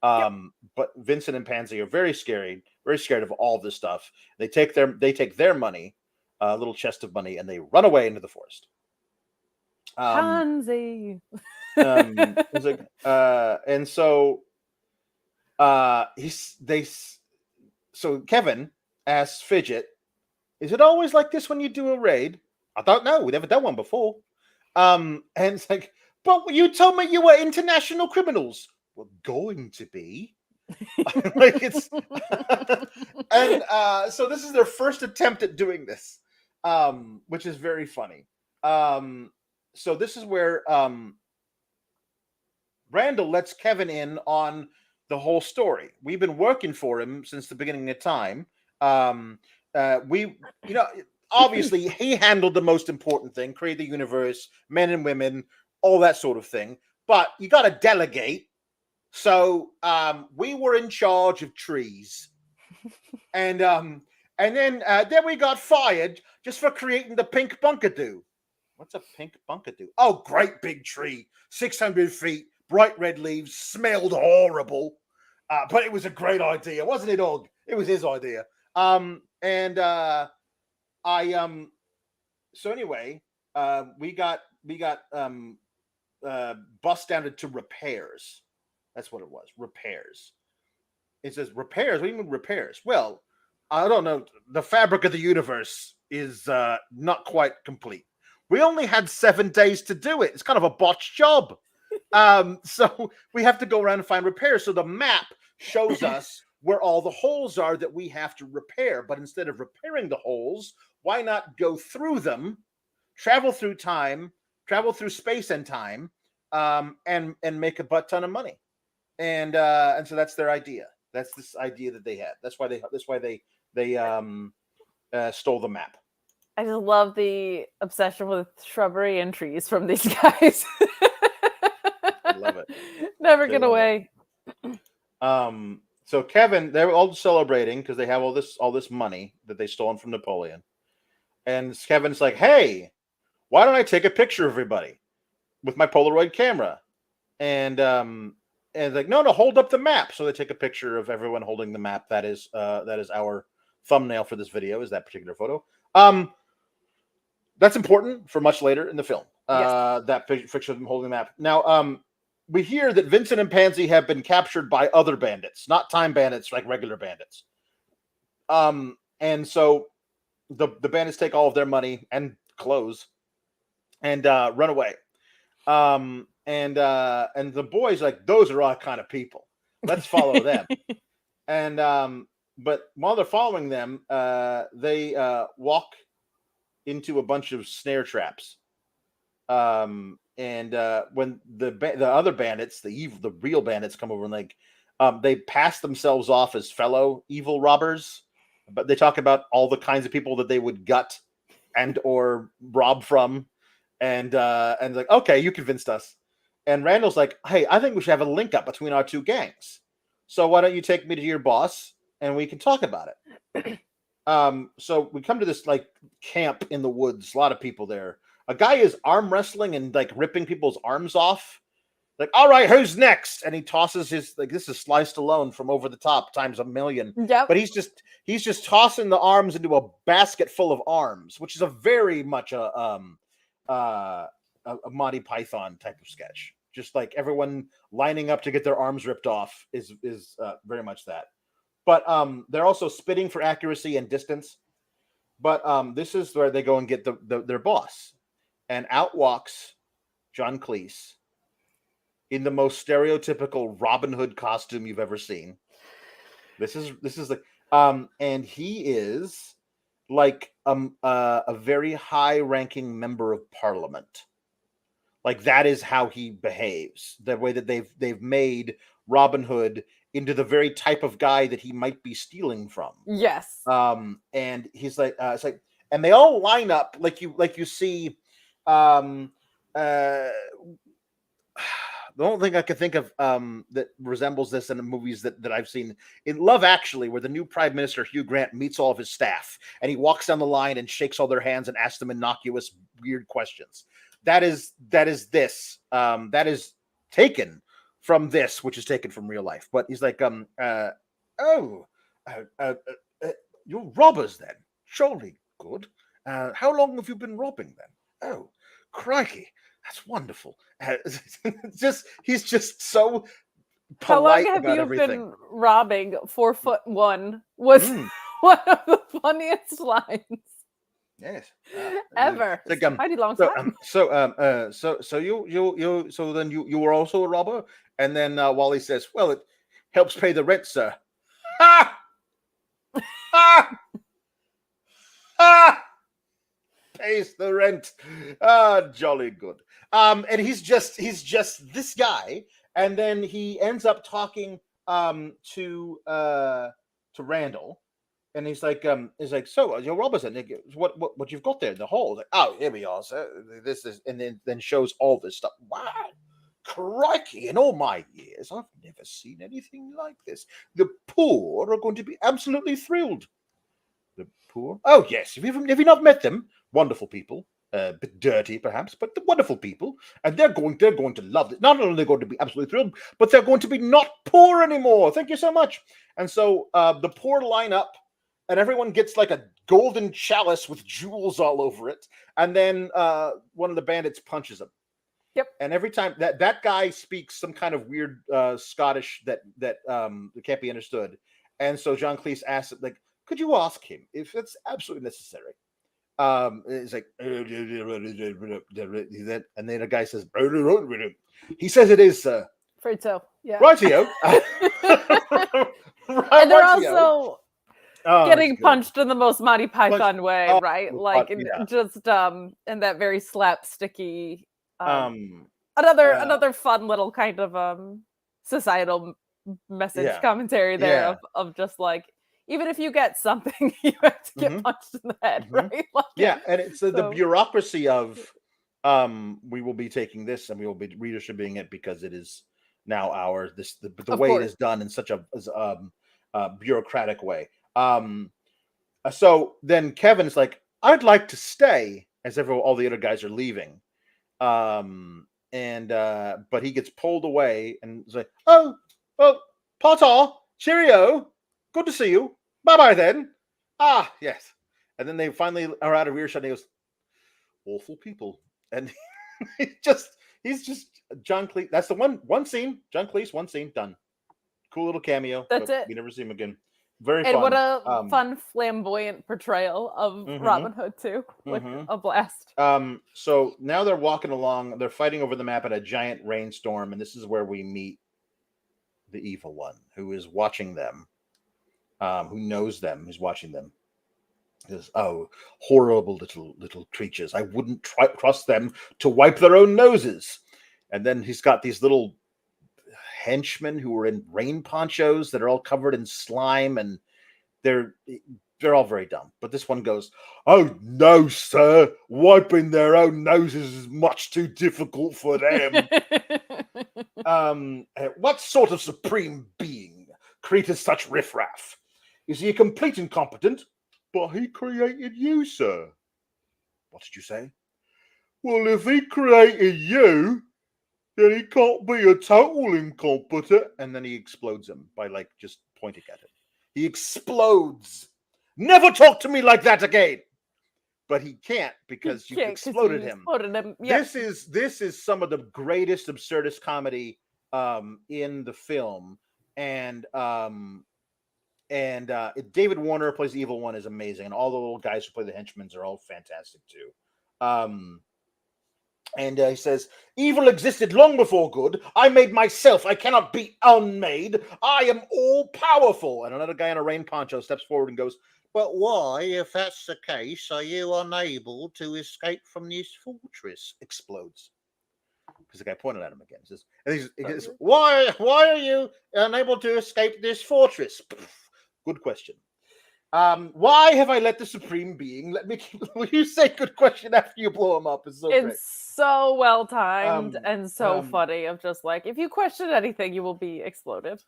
But Vincent and Pansy are very scared of all this stuff. They take their money, a little chest of money, and they run away into the forest. Pansy. It's like, and so so Kevin asks Fidget, "Is it always like this when you do a raid?" "I don't know. We've never done one before." And it's like, "But you told me you were international criminals." "We're going to be." Like it's and so this is their first attempt at doing this, which is very funny. So this is where Randall lets Kevin in on the whole story. We've been working for him since the beginning of time. Obviously he handled the most important thing, create the universe, men and women, all that sort of thing. But you got to delegate. So we were in charge of trees, and then we got fired just for creating the pink bunkadoo. What's a pink bunkadoo? Oh, great big tree, 600 feet, bright red leaves, smelled horrible, but it was a great idea, wasn't it, Og? It was his idea. So anyway, we got bust down to repairs. That's what it was. Repairs. It says repairs. What do you mean repairs? Well, I don't know. The fabric of the universe is not quite complete. We only had 7 days to do it. It's kind of a botched job. So we have to go around and find repairs. So the map shows us where all the holes are that we have to repair. But instead of repairing the holes, why not go through them, travel through time, travel through space and time, and make a butt ton of money. And so that's their idea. That's this idea that they had. That's why they stole the map. I just love the obsession with shrubbery and trees from these guys. I love it. Never get away. So Kevin, they're all celebrating because they have all this money that they stolen from Napoleon. And Kevin's like, "Hey, why don't I take a picture of everybody with my Polaroid camera?" And like, no, hold up the map. So they take a picture of everyone holding the map. That is our thumbnail for this video, is that particular photo. That's important for much later in the film. Yes. That picture of them holding the map. Now, we hear that Vincent and Pansy have been captured by other bandits, not time bandits, like regular bandits. And so the bandits take all of their money and clothes and run away. And the boys like, those are our kind of people. Let's follow them. And but while they're following them, they walk into a bunch of snare traps. And when the other bandits, the real bandits, come over and like they pass themselves off as fellow evil robbers, but they talk about all the kinds of people that they would gut and or rob from, and like, okay, you convinced us. And Randall's like, "Hey, I think we should have a link up between our two gangs. So why don't you take me to your boss and we can talk about it?" So we come to this like camp in the woods, a lot of people there. A guy is arm wrestling and like ripping people's arms off. Like, "All right, who's next?" And he tosses his, like, this is Sly Stallone from Over the Top times a million. Yep. But he's just tossing the arms into a basket full of arms, which is a very much a Monty Python type of sketch. Just like everyone lining up to get their arms ripped off is very much that. But they're also spitting for accuracy and distance. But this is where they go and get their boss. And out walks John Cleese in the most stereotypical Robin Hood costume you've ever seen. This is like and he is like a very high-ranking member of parliament. Like that is how he behaves. The way that they've made Robin Hood into the very type of guy that he might be stealing from. Yes. And he's like, it's like, and they all line up like you see. The only thing I can think of that resembles this in the movies that I've seen in Love Actually, where the new Prime Minister Hugh Grant meets all of his staff and he walks down the line and shakes all their hands and asks them innocuous, weird questions. That is this. That is taken from this, which is taken from real life. But he's like, you're robbers then? Surely good. How long have you been robbing then? Oh, crikey. That's wonderful. He's just so How long polite have about you everything. been robbing? 4'1" was one of the funniest lines. Yes, Ever. like, Mighty long time. so then you were also a robber, and then Wally says, "Well, it helps pay the rent, sir." Ha! Ha! Ha! Pays the rent. Jolly good. And he's just this guy, and then he ends up talking to Randall, and he's like, so you're Robertson, what you've got there in the hall? Like, oh, here we are, sir. This is, and then shows all this stuff. Wow, crikey! In all my years, I've never seen anything like this. The poor are going to be absolutely thrilled. The poor? Oh yes. Have you not met them? Wonderful people. A bit dirty, perhaps, but the wonderful people, and they're going to love it. Not only are they going to be absolutely thrilled, but they're going to be not poor anymore. Thank you so much. And so the poor line up, and everyone gets like a golden chalice with jewels all over it. And then one of the bandits punches him. Yep. And every time that guy speaks some kind of weird Scottish that can't be understood. And so John Cleese asks, like, could you ask him if it's absolutely necessary? It's like, and then a guy says, he says it is, sir. Afraid so. Yeah. Rightio. And they're also getting punched in the most Monty Python way, right? Like just in that very slapsticky another fun little kind of societal message commentary there of just like, even if you get something, you have to get punched in the head, right? Like, and it's the bureaucracy of we will be taking this and we will be redistributing it because it is now ours. The way it is done in such a bureaucratic way. So then Kevin's like, I'd like to stay, as all the other guys are leaving. But he gets pulled away and is like, oh, well, Potter, cheerio, good to see you. Bye-bye then. Ah, yes. And then they finally are out of earshot and he goes, awful people. And he's just John Cleese. That's the one scene. John Cleese, one scene, done. Cool little cameo. That's it. We never see him again. Very and fun. What a fun, flamboyant portrayal of Robin Hood too. Like a blast. So now they're walking along. They're fighting over the map in a giant rainstorm, and this is where we meet the evil one who is watching them. Who knows them? Who's watching them? He says, "Oh, horrible little creatures! I wouldn't trust them to wipe their own noses." And then he's got these little henchmen who are in rain ponchos that are all covered in slime, and they're all very dumb. But this one goes, "Oh no, sir! Wiping their own noses is much too difficult for them." What sort of supreme being created such riffraff? Is he a complete incompetent? But he created you, sir. What did you say? Well, if he created you, then he can't be a total incompetent. And then he explodes him by just pointing at him. He explodes. Never talk to me like that again. But he can't because you exploded him. Yep. This is some of the greatest absurdist comedy in the film, and David Warner plays the evil one is amazing, and all the little guys who play the henchmen are all fantastic too. And he says, evil existed long before good. I made myself. I cannot be unmade. I am all powerful. And another guy in a rain poncho steps forward and goes, but why, if that's the case, are you unable to escape from this fortress? Explodes. Because the guy pointed at him again. He says, why are you unable to escape this fortress? Good question. Why have I let the supreme being let me? Will you say good question after you blow him up? It's so great. So well timed and so funny. Of just like, if you question anything, you will be exploded.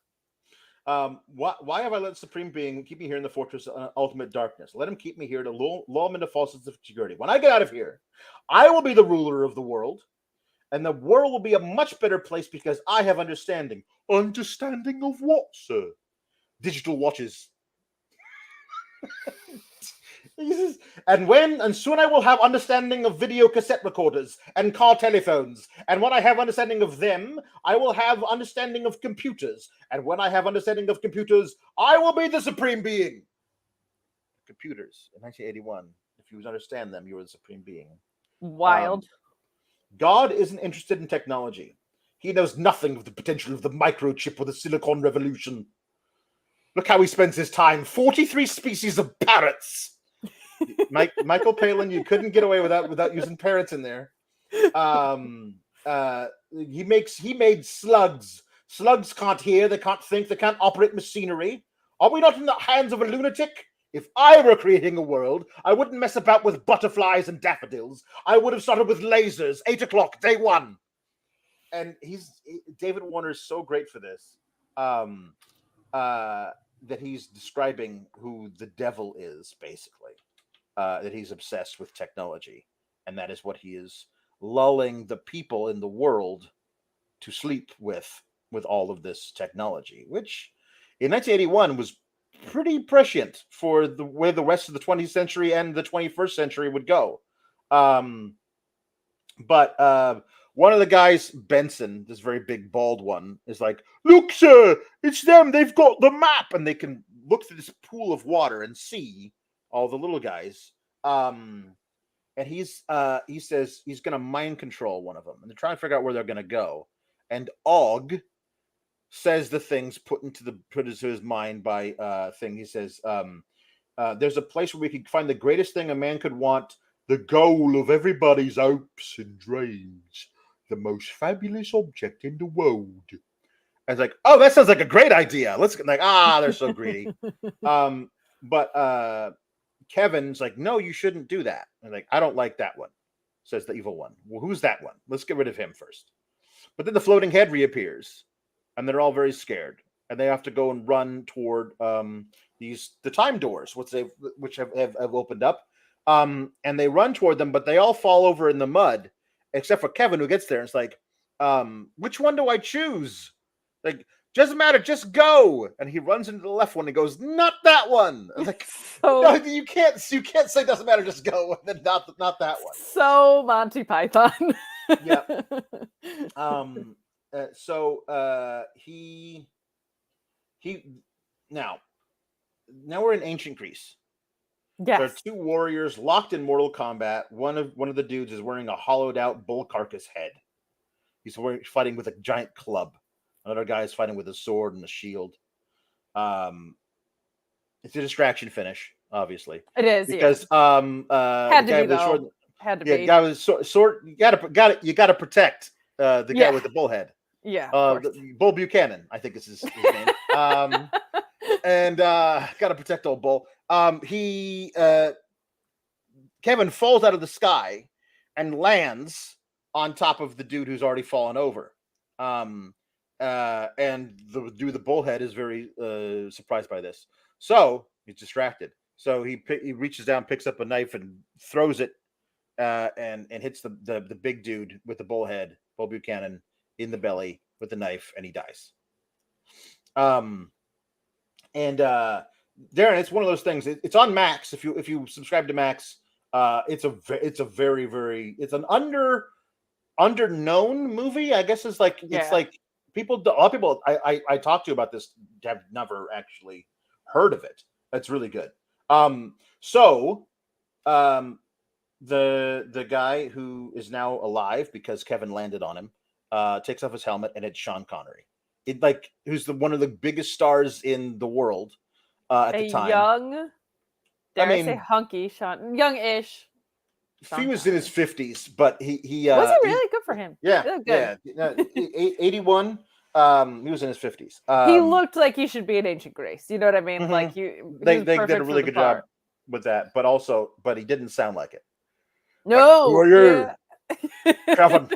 Why have I let the supreme being keep me here in the fortress of ultimate darkness? Let him keep me here to lull him into false sense of security. When I get out of here, I will be the ruler of the world, and the world will be a much better place because I have understanding. Understanding of what, sir? Digital watches. And soon I will have understanding of video cassette recorders and car telephones. And when I have understanding of them, I will have understanding of computers. And when I have understanding of computers, I will be the supreme being. Computers in 1981. If you understand them, you are the supreme being. Wild. God isn't interested in technology. He knows nothing of the potential of the microchip or the silicon revolution. Look how he spends his time. 43 species of parrots. Michael Palin, you couldn't get away without using parrots in there. He made slugs. Slugs can't hear, they can't think, they can't operate machinery. Are we not in the hands of a lunatic? If I were creating a world, I wouldn't mess about with butterflies and daffodils. I would have started with lasers. 8 o'clock, day one. And David Warner is so great for this. That he's describing who the devil is, basically. That he's obsessed with technology. And that is what he is lulling the people in the world to sleep with all of this technology, which in 1981 was pretty prescient for the way the rest of the 20th century and the 21st century would go. But one of the guys, Benson, this very big bald one, is like, look, sir, it's them. They've got the map. And they can look through this pool of water and see all the little guys. And he says he's going to mind control one of them. And they're trying to figure out where they're going to go. And Og says the things put into his mind by thing. He says, there's a place where we can find the greatest thing a man could want, the goal of everybody's hopes and dreams, the most fabulous object in the world. I was like, oh, that sounds like a great idea. Let's get they're so greedy. But Kevin's like, no, you shouldn't do that. And like, I don't like that one, says the evil one. Well, who's that one? Let's get rid of him first. But then the floating head reappears, and they're all very scared, and they have to go and run toward the time doors, which have opened up. And they run toward them, but they all fall over in the mud, except for Kevin, who gets there. And it's like, which one do I choose? Like, doesn't matter, just go. And he runs into the left one and goes, not that one. I'm like, no, you can't say doesn't matter, just go. And then not that one. So Monty Python. Yeah. So he now we're in ancient Greece. Yes. There are two warriors locked in mortal combat. One of the dudes is wearing a hollowed out bull carcass head. He's fighting with a giant club. Another guy is fighting with a sword and a shield. It's a distraction finish, obviously. It is, because had to be though. Had to be. Guy with sword. You gotta protect the guy with the bullhead. Yeah. Bull Buchanan, I think is his name. And gotta protect old Bull. Kevin falls out of the sky and lands on top of the dude who's already fallen over. And the dude, the bullhead, is very surprised by this. So he's distracted. So he reaches down, picks up a knife, and throws it, and hits the big dude with the bullhead, Bull Buchanan, in the belly with the knife, and he dies. Darren, it's one of those things. It's on Max. If you subscribe to Max, it's an underknown movie. I guess it's like it's like a lot of people I talked to about this have never actually heard of it. That's really good. the guy who is now alive because Kevin landed on him takes off his helmet, and it's Sean Connery. Who's one of the biggest stars in the world at the time. Young, dare I say hunky Sean, young-ish. He was in his 50s, but he was it really good for him? Yeah, yeah. 81. He was in his 50s. He looked like he should be in Ancient Grace. You know what I mean? Mm-hmm. Like they did a really good job with that, but he didn't sound like it. No, who are you, Kevin?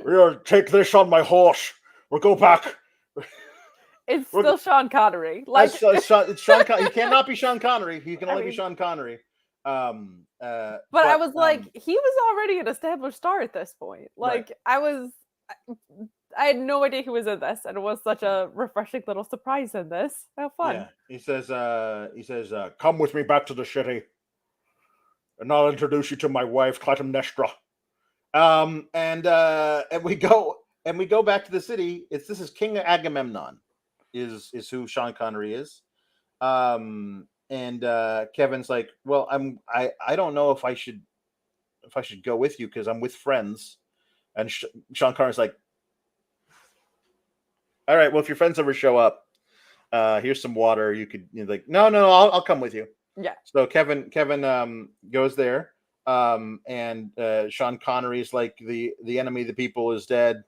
We'll take this on my horse. We'll go back. It's still Sean Connery. Like it's Sean. He cannot be Sean Connery. He can only be Sean Connery. But I was like, he was already an established star at this point. Like right. I had no idea he was in this, and it was such a refreshing little surprise in this. How fun! Yeah, he says, "Come with me back to the city, and I'll introduce you to my wife, Clytemnestra." And we go back to the city. This is King Agamemnon, is who Sean Connery is. And Kevin's like, well, I don't know if I should go with you because I'm with friends. And Sean Connery's like, all right, well, if your friends ever show up, here's some water. You could like, no, I'll come with you. Yeah. So Kevin goes there. And Sean Connery's like the enemy of the people is dead.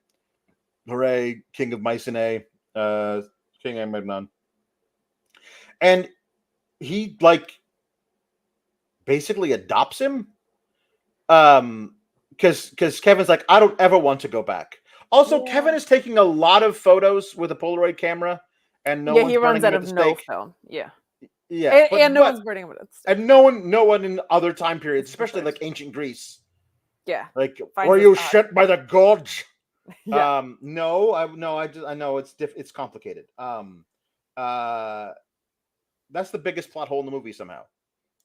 Hooray, King of Mycenae, King Agamemnon. And he like basically adopts him. Because Kevin's like, I don't ever want to go back. Also, yeah. Kevin is taking a lot of photos with a Polaroid camera, and he runs out of no film. Yeah. Yeah, and no one's burning him at stake. And no one in other time periods, especially like ancient Greece. Yeah. Like, were you shit by the gods? Yeah. No, I know it's complicated. That's the biggest plot hole in the movie somehow.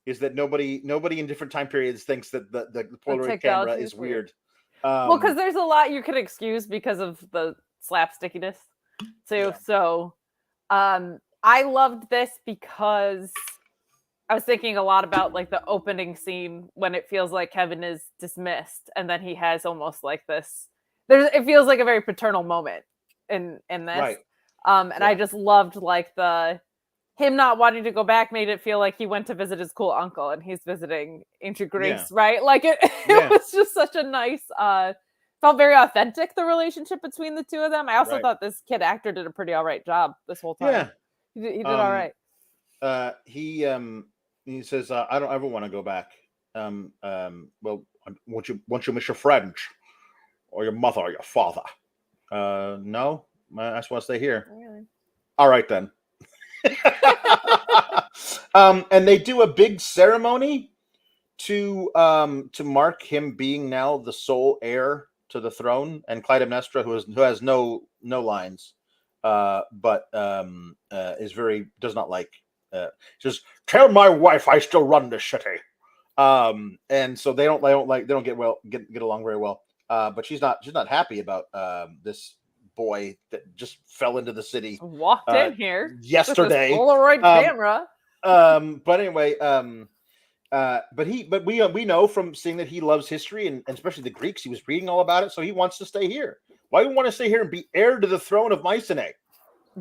Is that nobody in different time periods thinks that the Polaroid camera is weird. Well, because there's a lot you could excuse because of the slapstickiness too. Yeah. So, I loved this because I was thinking a lot about like the opening scene when it feels like Kevin is dismissed, and then he has almost like this. It feels like a very paternal moment in this, right. And yeah. I just loved like him not wanting to go back made it feel like he went to visit his cool uncle and he's visiting ancient Greece, right? Like it was just such a nice, felt very authentic, the relationship between the two of them. I also thought this kid actor did a pretty all right job this whole time. Yeah. He did all right. He says, I don't ever want to go back. Well, won't you miss your friends or your mother or your father? No, I just want to stay here. Really? All right, then. And they do a big ceremony to mark him being now the sole heir to the throne, and Clytemnestra, who has no lines, but does not like. Says, tell my wife I still run the city. And so they don't get along very well. But she's not happy about this boy that just fell into the city, walked in here yesterday, with Polaroid camera. But anyway, but we know from seeing that he loves history and especially the Greeks. He was reading all about it, so he wants to stay here. Why do you want to stay here and be heir to the throne of Mycenae?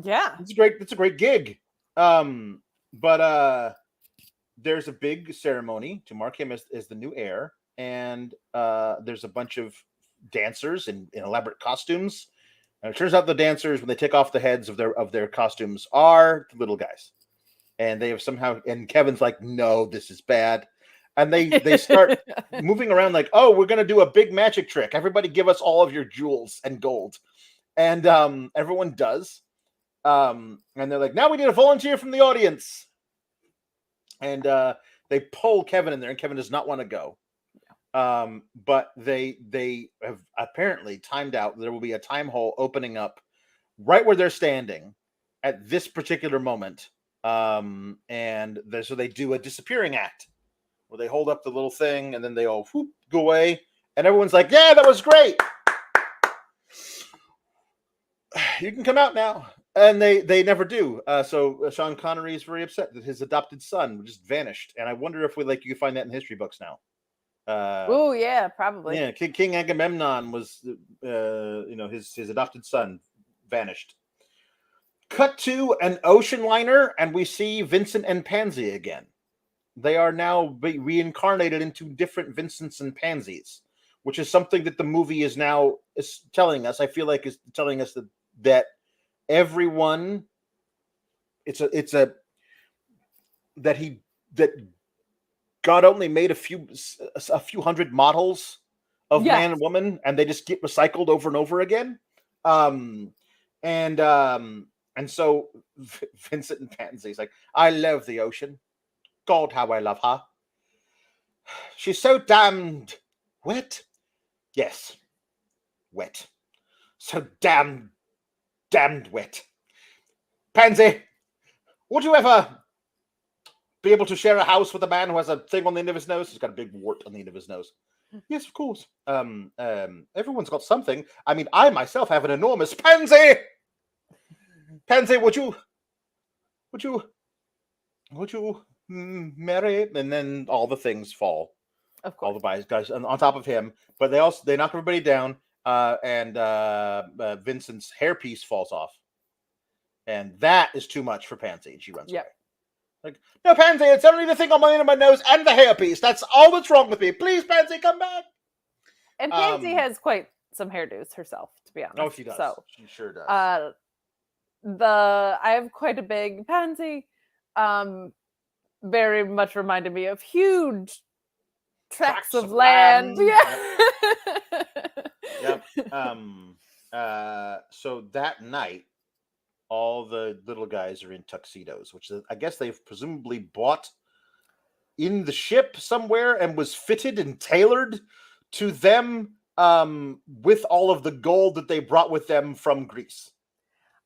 Yeah, it's great. It's a great gig. But there's a big ceremony to mark him as the new heir, and there's a bunch of dancers in elaborate costumes. And it turns out the dancers, when they take off the heads of their costumes, are the little guys. And they have somehow, and Kevin's like, no, this is bad. And they start moving around like, oh, we're going to do a big magic trick. Everybody give us all of your jewels and gold. And everyone does. And they're like, now we need a volunteer from the audience. And they pull Kevin in there, and Kevin does not want to go. But they have apparently timed out. There will be a time hole opening up right where they're standing at this particular moment. So they do a disappearing act where they hold up the little thing and then they all go away. And everyone's like, yeah, that was great. You can come out now. And they never do. So Sean Connery is very upset that his adopted son just vanished. And I wonder if you can find that in history books now. Oh yeah, probably. Yeah, King Agamemnon was, his adopted son vanished. Cut to an ocean liner, and we see Vincent and Pansy again. They are now reincarnated into different Vincents and Pansies, which is something that the movie is now telling us. I feel like is telling us that everyone, that God only made a few hundred models of man and woman, and they just get recycled over and over again. And so Vincent and Pansy's like, I love the ocean. God, how I love her. She's so damned wet. Yes, wet. So damned wet. Pansy, would you ever be able to share a house with a man who has a thing on the end of his nose? He's got a big wart on the end of his nose. Yes, of course. Everyone's got something. I mean, I myself have an enormous Pansy. Pansy, would you marry? And then all the things fall. Of course. All the guys on top of him, but they knock everybody down, and Vincent's hairpiece falls off, and that is too much for Pansy, and she runs away. Like, no, Pansy, it's only the thing on my end of my nose and the hairpiece. That's all that's wrong with me. Please, Pansy, come back. And Pansy has quite some hairdos herself, to be honest. Oh, she does. So, she sure does. I have quite a big Pansy. Very much reminded me of huge tracts of land. Yeah. Yep. So that night, all the little guys are in tuxedos, which I guess they've presumably bought in the ship somewhere and was fitted and tailored to them, with all of the gold that they brought with them from Greece.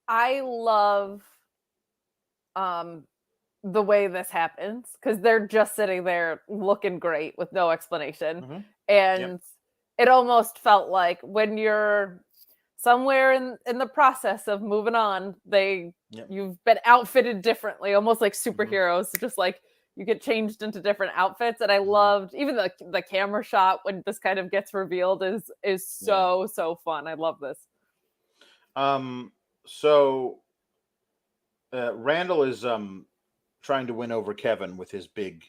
I love the way this happens, because they're just sitting there looking great with no explanation. Mm-hmm. And it almost felt like when you're somewhere in the process of moving on, you've been outfitted differently, almost like superheroes. Mm-hmm. Just like you get changed into different outfits. And I loved even the camera shot when this kind of gets revealed is so fun. I love this. So Randall is trying to win over Kevin with his big,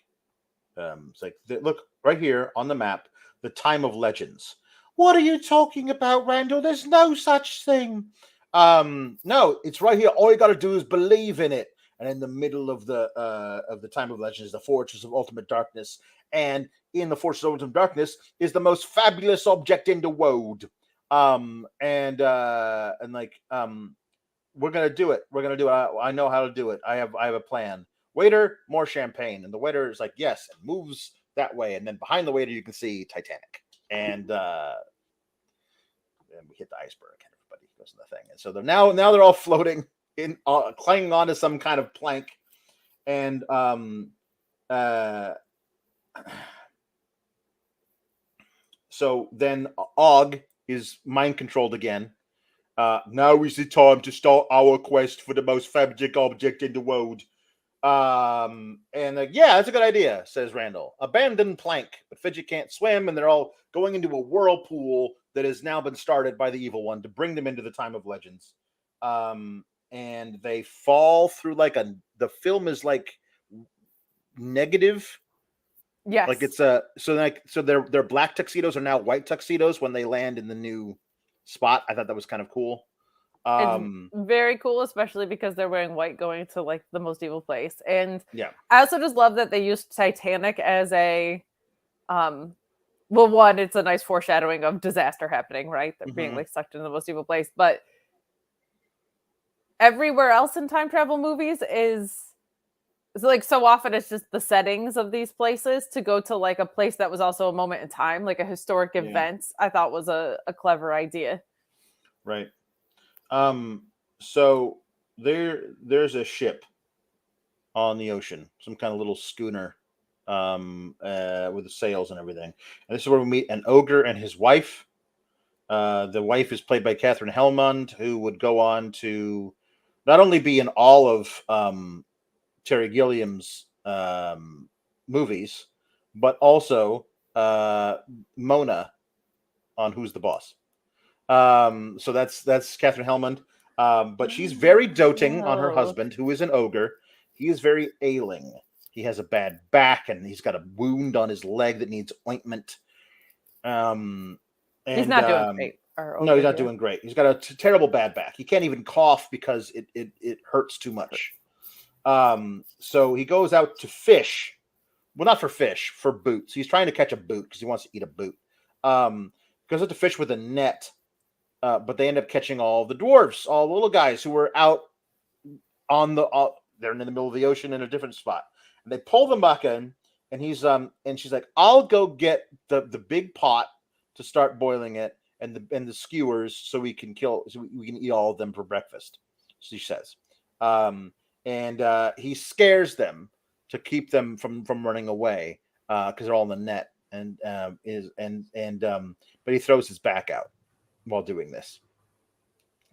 it's like, look right here on the map, the Time of Legends. What are you talking about, Randall? There's no such thing. No, it's right here. All you got to do is believe in it. And in the middle of the Time of Legends is the Fortress of Ultimate Darkness. And in the Fortress of Ultimate Darkness is the most fabulous object in the world. We're gonna do it. We're gonna do it. I know how to do it. I have a plan. Waiter, more champagne. And the waiter is like, yes, and moves that way. And then behind the waiter, you can see Titanic. And we hit the iceberg, and everybody goes in the thing. And so now they're all floating in, clinging onto some kind of plank. And so then Og is mind controlled again. Now is the time to start our quest for the most fabulous object in the world. That's a good idea, says Randall. Abandoned plank, but Fidget can't swim, and they're all going into a whirlpool that has now been started by the evil one to bring them into the Time of Legends. And they fall through the film is like negative. Yes. Like it's so their black tuxedos are now white tuxedos when they land in the new spot. I thought that was kind of cool. It's very cool, especially because they're wearing white going to like the most evil place. And I also just love that they used Titanic as a one, it's a nice foreshadowing of disaster happening, right? They're being like sucked into the most evil place. But everywhere else in time travel movies is like, so often it's just the settings of these places to go to like a place that was also a moment in time, like a historic event. I thought was a clever idea. Right. So there's a ship on the ocean, some kind of little schooner, with the sails and everything. And this is where we meet an ogre and his wife. The wife is played by Catherine Hellmund, who would go on to not only be in all of Terry Gilliam's movies, but also Mona on Who's the Boss. So that's Catherine Hellman. But she's very doting on her husband, who is an ogre. He is very ailing. He has a bad back, and he's got a wound on his leg that needs ointment. And he's not doing great. No, he's not doing great. He's got a terrible bad back. He can't even cough because it hurts too much. So he goes out to fish. Well, not for fish, for boots. He's trying to catch a boot because he wants to eat a boot. Goes out to fish with a net, but they end up catching all the dwarves, all the little guys who were out on they're in the middle of the ocean in a different spot. And they pull them back in, and he's and she's like, "I'll go get the big pot to start boiling it, and the skewers so we can eat all of them for breakfast," she says. And he scares them to keep them from running away because they're all in the net, but he throws his back out while doing this.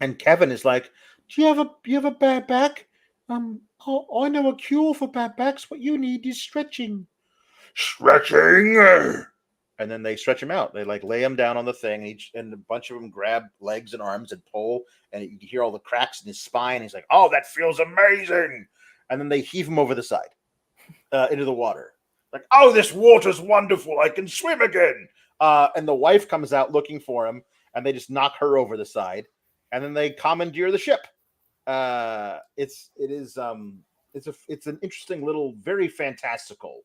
And Kevin is like, "Do you have a bad back? I know a cure for bad backs. What you need is stretching." Stretching. And then they stretch him out. They like lay him down on the thing, and a bunch of them grab legs and arms and pull, and you can hear all the cracks in his spine. He's like, "Oh, that feels amazing!" And then they heave him over the side into the water. Like, "Oh, this water's wonderful! I can swim again!" And the wife comes out looking for him, and they just knock her over the side, and then they commandeer the ship. It's an interesting little, very fantastical.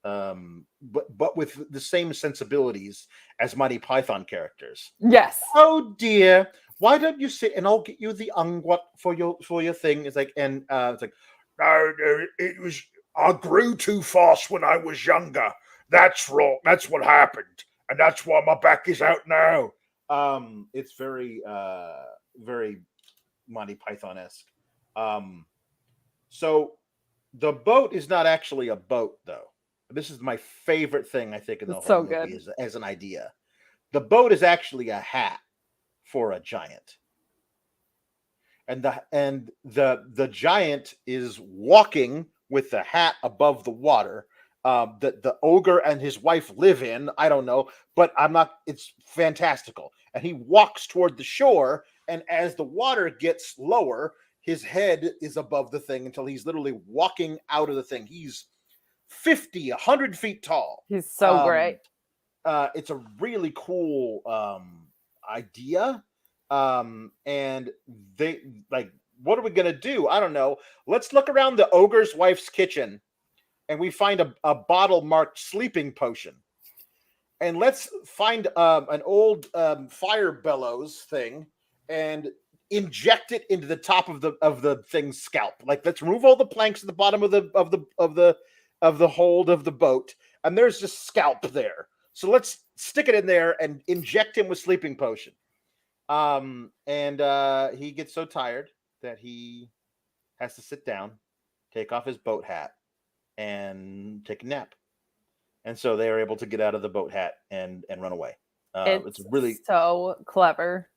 But with the same sensibilities as Monty Python characters. Yes. "Oh dear, why don't you sit and I'll get you the ungwat for your thing?" It's like, and it's like, "No, it was I grew too fast when I was younger. That's wrong. That's what happened, and that's why my back is out now." It's very very Monty Python-esque. So the boat is not actually a boat, though. This is my favorite thing, I think, in the whole movie as an idea. The boat is actually a hat for a giant. And the giant is walking with the hat above the water that the ogre and his wife live in. I don't know, but it's fantastical. And he walks toward the shore, and as the water gets lower, his head is above the thing until he's literally walking out of the thing. He's 50, 100 feet tall. He's so great. It's a really cool idea. And they like, what are we gonna do? I don't know. Let's look around the ogre's wife's kitchen, and we find a bottle marked sleeping potion. And let's find an old fire bellows thing and inject it into the top of the thing's scalp. Like, let's remove all the planks at the bottom of the hold of the boat, and there's just scalp there. So let's stick it in there and inject him with sleeping potion. And he gets so tired that he has to sit down, take off his boat hat, and take a nap. And so they are able to get out of the boat hat and run away. It's really so clever.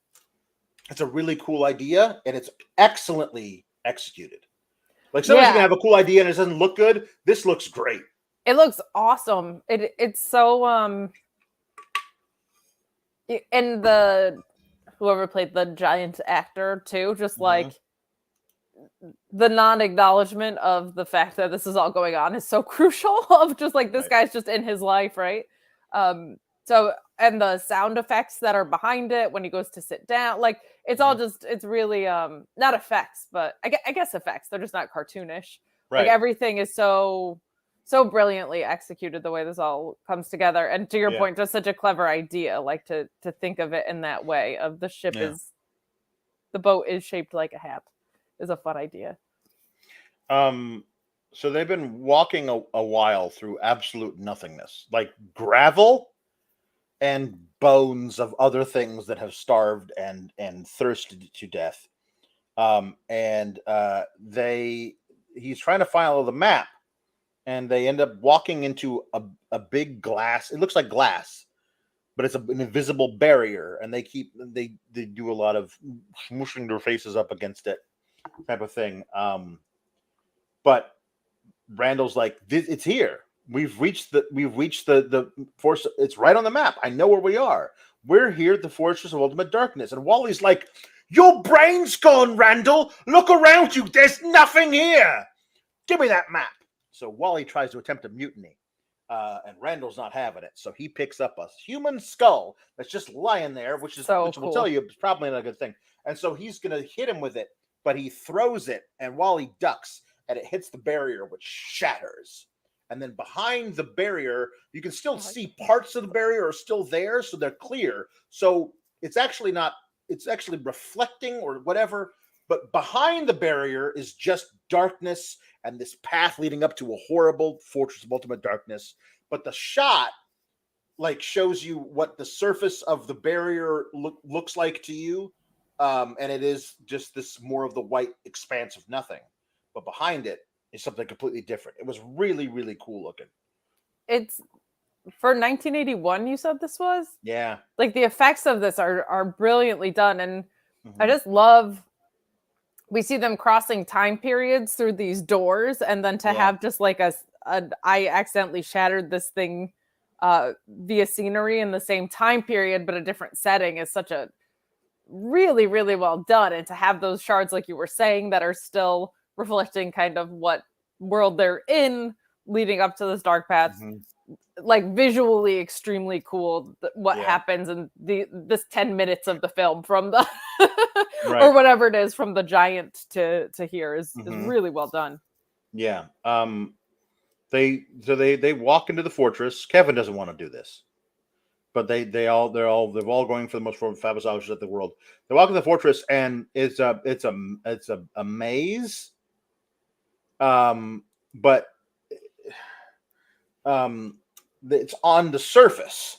It's a really cool idea, and it's excellently executed. Like, somebody's gonna have a cool idea and it doesn't look good. This looks great. It looks awesome. It's so and whoever played the giant actor too, just like the non-acknowledgement of the fact that this is all going on is so crucial. Of just like, this guy's just in his life, right? So, and the sound effects that are behind it when he goes to sit down, like, it's all just, it's really not effects, but I guess effects. They're just not cartoonish. Right. Like, everything is so brilliantly executed, the way this all comes together. And to your point, just such a clever idea, like to think of it in that way, of the ship the boat is shaped like a hat, is a fun idea. So they've been walking a while through absolute nothingness, like gravel and bones of other things that have starved and thirsted to death. He's trying to follow the map, and they end up walking into a big glass. It looks like glass, but it's an invisible barrier, and they do a lot of smushing their faces up against it, type of thing. But Randall's like, it's here. we've reached the force. It's right on the map. I know where we are. We're here at the Fortress of Ultimate Darkness. And Wally's like, your brain's gone, Randall. Look around you. There's nothing here. Give me that map. So Wally tries to attempt a mutiny. And Randall's not having it. So he picks up a human skull that's just lying there, which cool. will tell you it's probably not a good thing. And so he's going to hit him with it, but he throws it, and Wally ducks, and it hits the barrier, which shatters. And then behind the barrier, you can still see parts of the barrier are still there, so they're clear. So it's actually reflecting or whatever, but behind the barrier is just darkness and this path leading up to a horrible Fortress of Ultimate Darkness. But the shot like shows you what the surface of the barrier looks like to you. And it is just this more of the white expanse of nothing. But behind it is something completely different. It was really, really cool looking. It's for 1981, you said this was? Yeah. Like the effects of this are brilliantly done. And I just love, we see them crossing time periods through these doors, and then to have just like I accidentally shattered this thing via scenery in the same time period, but a different setting is such a really, really well done. And to have those shards, like you were saying, that are still reflecting kind of what world they're in leading up to this dark path, like visually extremely cool what happens in this 10 minutes of the film from the or whatever it is from the giant to here is really well done. Yeah. They walk into the fortress. Kevin doesn't want to do this, but they're all going for the most fabulous objects of the world. They walk into the fortress, and it's a maze. But it's on the surface.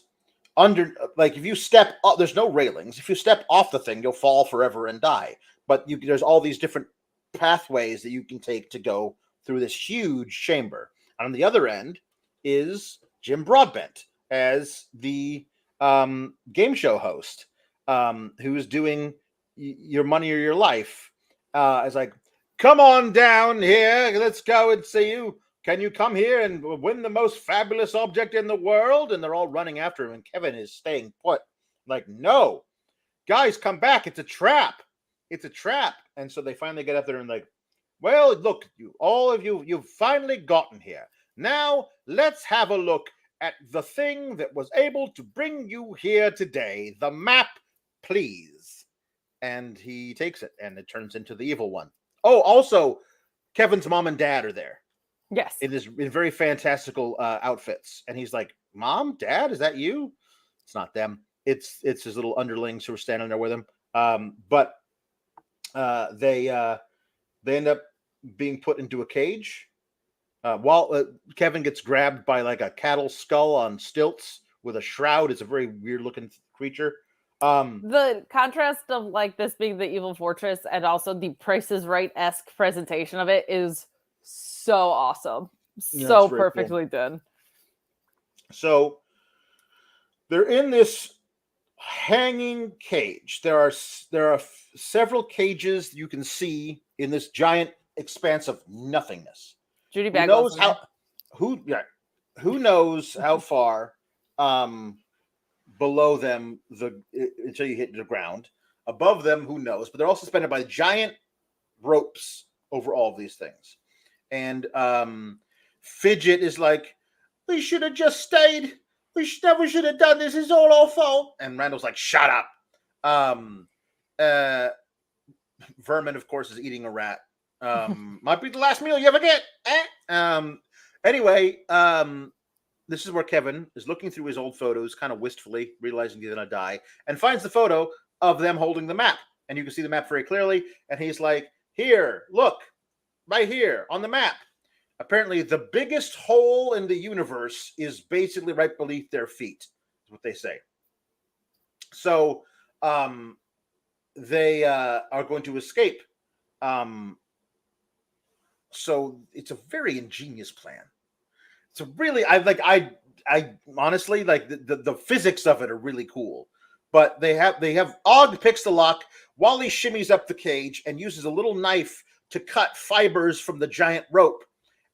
Under, like, if you step up, there's no railings. If you step off the thing, you'll fall forever and die. But there's all these different pathways that you can take to go through this huge chamber. And on the other end is Jim Broadbent as the game show host, who is doing Your Money or Your Life. It's like, come on down here. Let's go and see you. Can you come here and win the most fabulous object in the world? And they're all running after him, and Kevin is staying put. Like, no, guys, come back. It's a trap. It's a trap. And so they finally get up there and like, well, look, you've finally gotten here. Now let's have a look at the thing that was able to bring you here today. The map, please. And he takes it, and it turns into the evil one. Oh, also, Kevin's mom and dad are there. Yes. In very fantastical outfits. And he's like, Mom, Dad, is that you? It's not them. It's his little underlings who are standing there with him. But they end up being put into a cage. While Kevin gets grabbed by like a cattle skull on stilts with a shroud. It's a very weird looking creature. The contrast of like this being the evil fortress and also the Price is Right-esque presentation of it is so awesome. So perfectly done. So they're in this hanging cage. There are several cages you can see in this giant expanse of nothingness. Judy Bagwell. Who knows how far below them until you hit the ground. Above them, who knows? But they're all suspended by giant ropes over all of these things. And Fidget is like, we should have just stayed. We never should have done this. It's all our fault. And Randall's like, shut up. Vermin, of course, is eating a rat. Might be the last meal you ever get. Anyway, this is where Kevin is looking through his old photos, kind of wistfully, realizing he's going to die, and finds the photo of them holding the map. And you can see the map very clearly. And he's like, here, look, right here on the map. Apparently, the biggest hole in the universe is basically right beneath their feet, is what they say. So they are going to escape. So it's a very ingenious plan. It's a really, I honestly like the physics of it are really cool. But they have Og picks the lock. Wally shimmies up the cage and uses a little knife to cut fibers from the giant rope.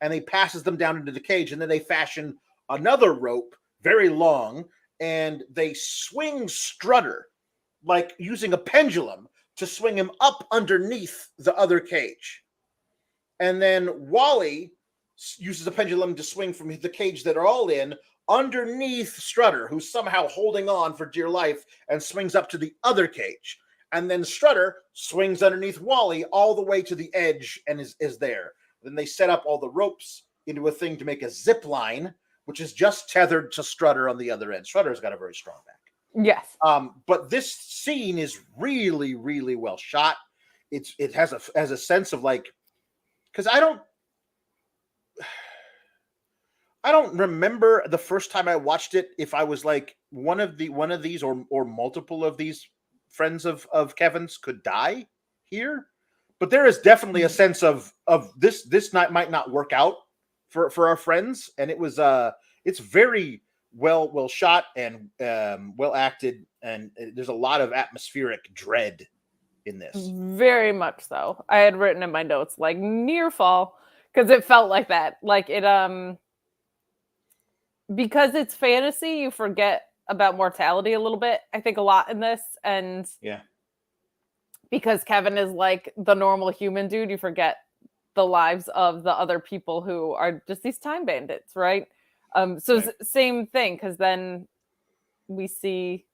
and he passes them down into the cage, and then they fashion another rope, very long, and they swing Strutter, like using a pendulum to swing him up underneath the other cage. And then Wally uses a pendulum to swing from the cage that are all in underneath Strutter, who's somehow holding on for dear life, and swings up to the other cage. And then Strutter swings underneath Wally all the way to the edge and is there. Then they set up all the ropes into a thing to make a zip line, which is just tethered to Strutter on the other end. Strutter's got a very strong back. Yes. But this scene is really, really well shot. It has a sense of like, because I don't remember the first time I watched it if I was like one of these or multiple of these friends of Kevin's could die here, but there is definitely a sense of this might not work out for our friends, and it's very well shot and well acted, and there's a lot of atmospheric dread in this. Very much so. I had written in my notes like near fall, because it felt like that. Like it because it's fantasy, you forget about mortality a little bit, I think, a lot in this. And yeah, because Kevin is like the normal human dude, you forget the lives of the other people who are just these time bandits, right? So right. Same thing, because then we see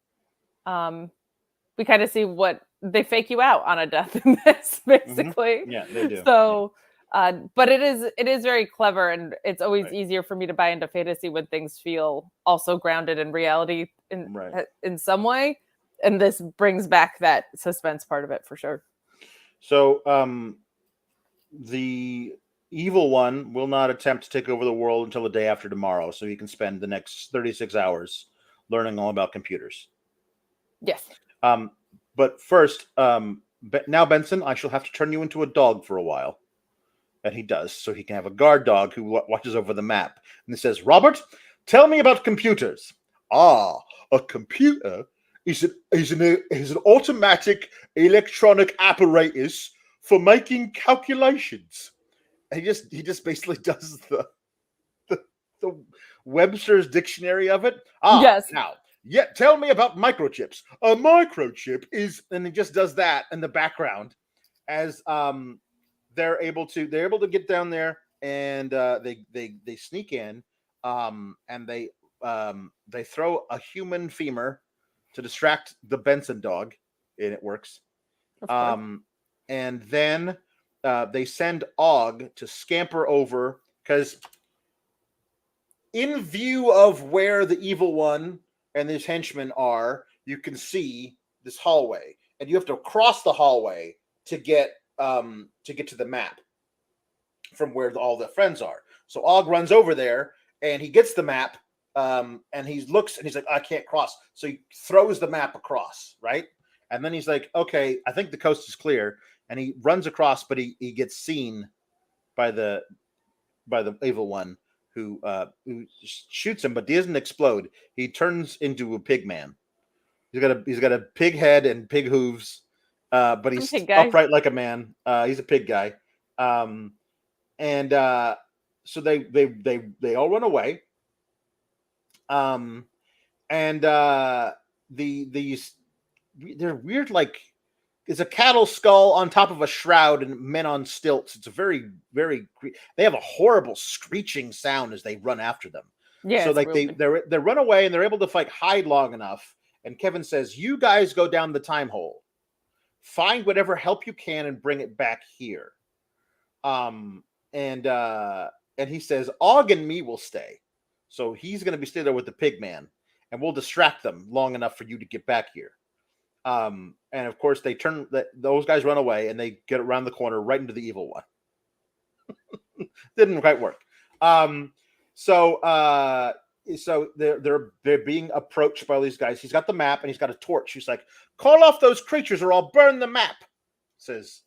we kind of see what they fake you out on a death in this, basically. Yeah, they do. So but it is very clever, and it's always easier for me to buy into fantasy when things feel also grounded in reality in some way, and this brings back that suspense part of it for sure. So the evil one will not attempt to take over the world until the day after tomorrow, so he can spend the next 36 hours learning all about computers. Yes. But first, now Benson, I shall have to turn you into a dog for a while. And he does, so he can have a guard dog who watches over the map. And it says, Robert, tell me about computers. Ah, a computer is an automatic electronic apparatus for making calculations. And he just basically does the Webster's dictionary of it. Yes. Now, tell me about microchips. A microchip is, and he just does that in the background as they're able to get down there, and they sneak in, and they throw a human femur to distract the Benson dog, and it works. And then they send Og to scamper over, because in view of where the evil one and his henchmen are, you can see this hallway, and you have to cross the hallway to get to the map from where all the friends are. So Og runs over there, and he gets the map, and he looks, and he's like, I can't cross. So he throws the map across, right? And then he's like, okay, I think the coast is clear. And he runs across, but he gets seen by the evil one, who shoots him, but he doesn't explode. He turns into a pig man. He's got a pig head and pig hooves. But he's upright like a man. He's a pig guy. So they all run away. They're weird, like it's a cattle skull on top of a shroud and men on stilts. It's a very, very, they have a horrible screeching sound as they run after them. Yeah. So like they run away, and they're able to hide long enough. And Kevin says, you guys go down the time hole. Find whatever help you can and bring it back here. And he says, Og and me will stay. So he's going to stay there with the pig man, and we'll distract them long enough for you to get back here. And of course those guys run away, and they get around the corner right into the evil one. Didn't quite work. So they're being approached by all these guys. He's got the map, and he's got a torch. He's like, call off those creatures or I'll burn the map. Says.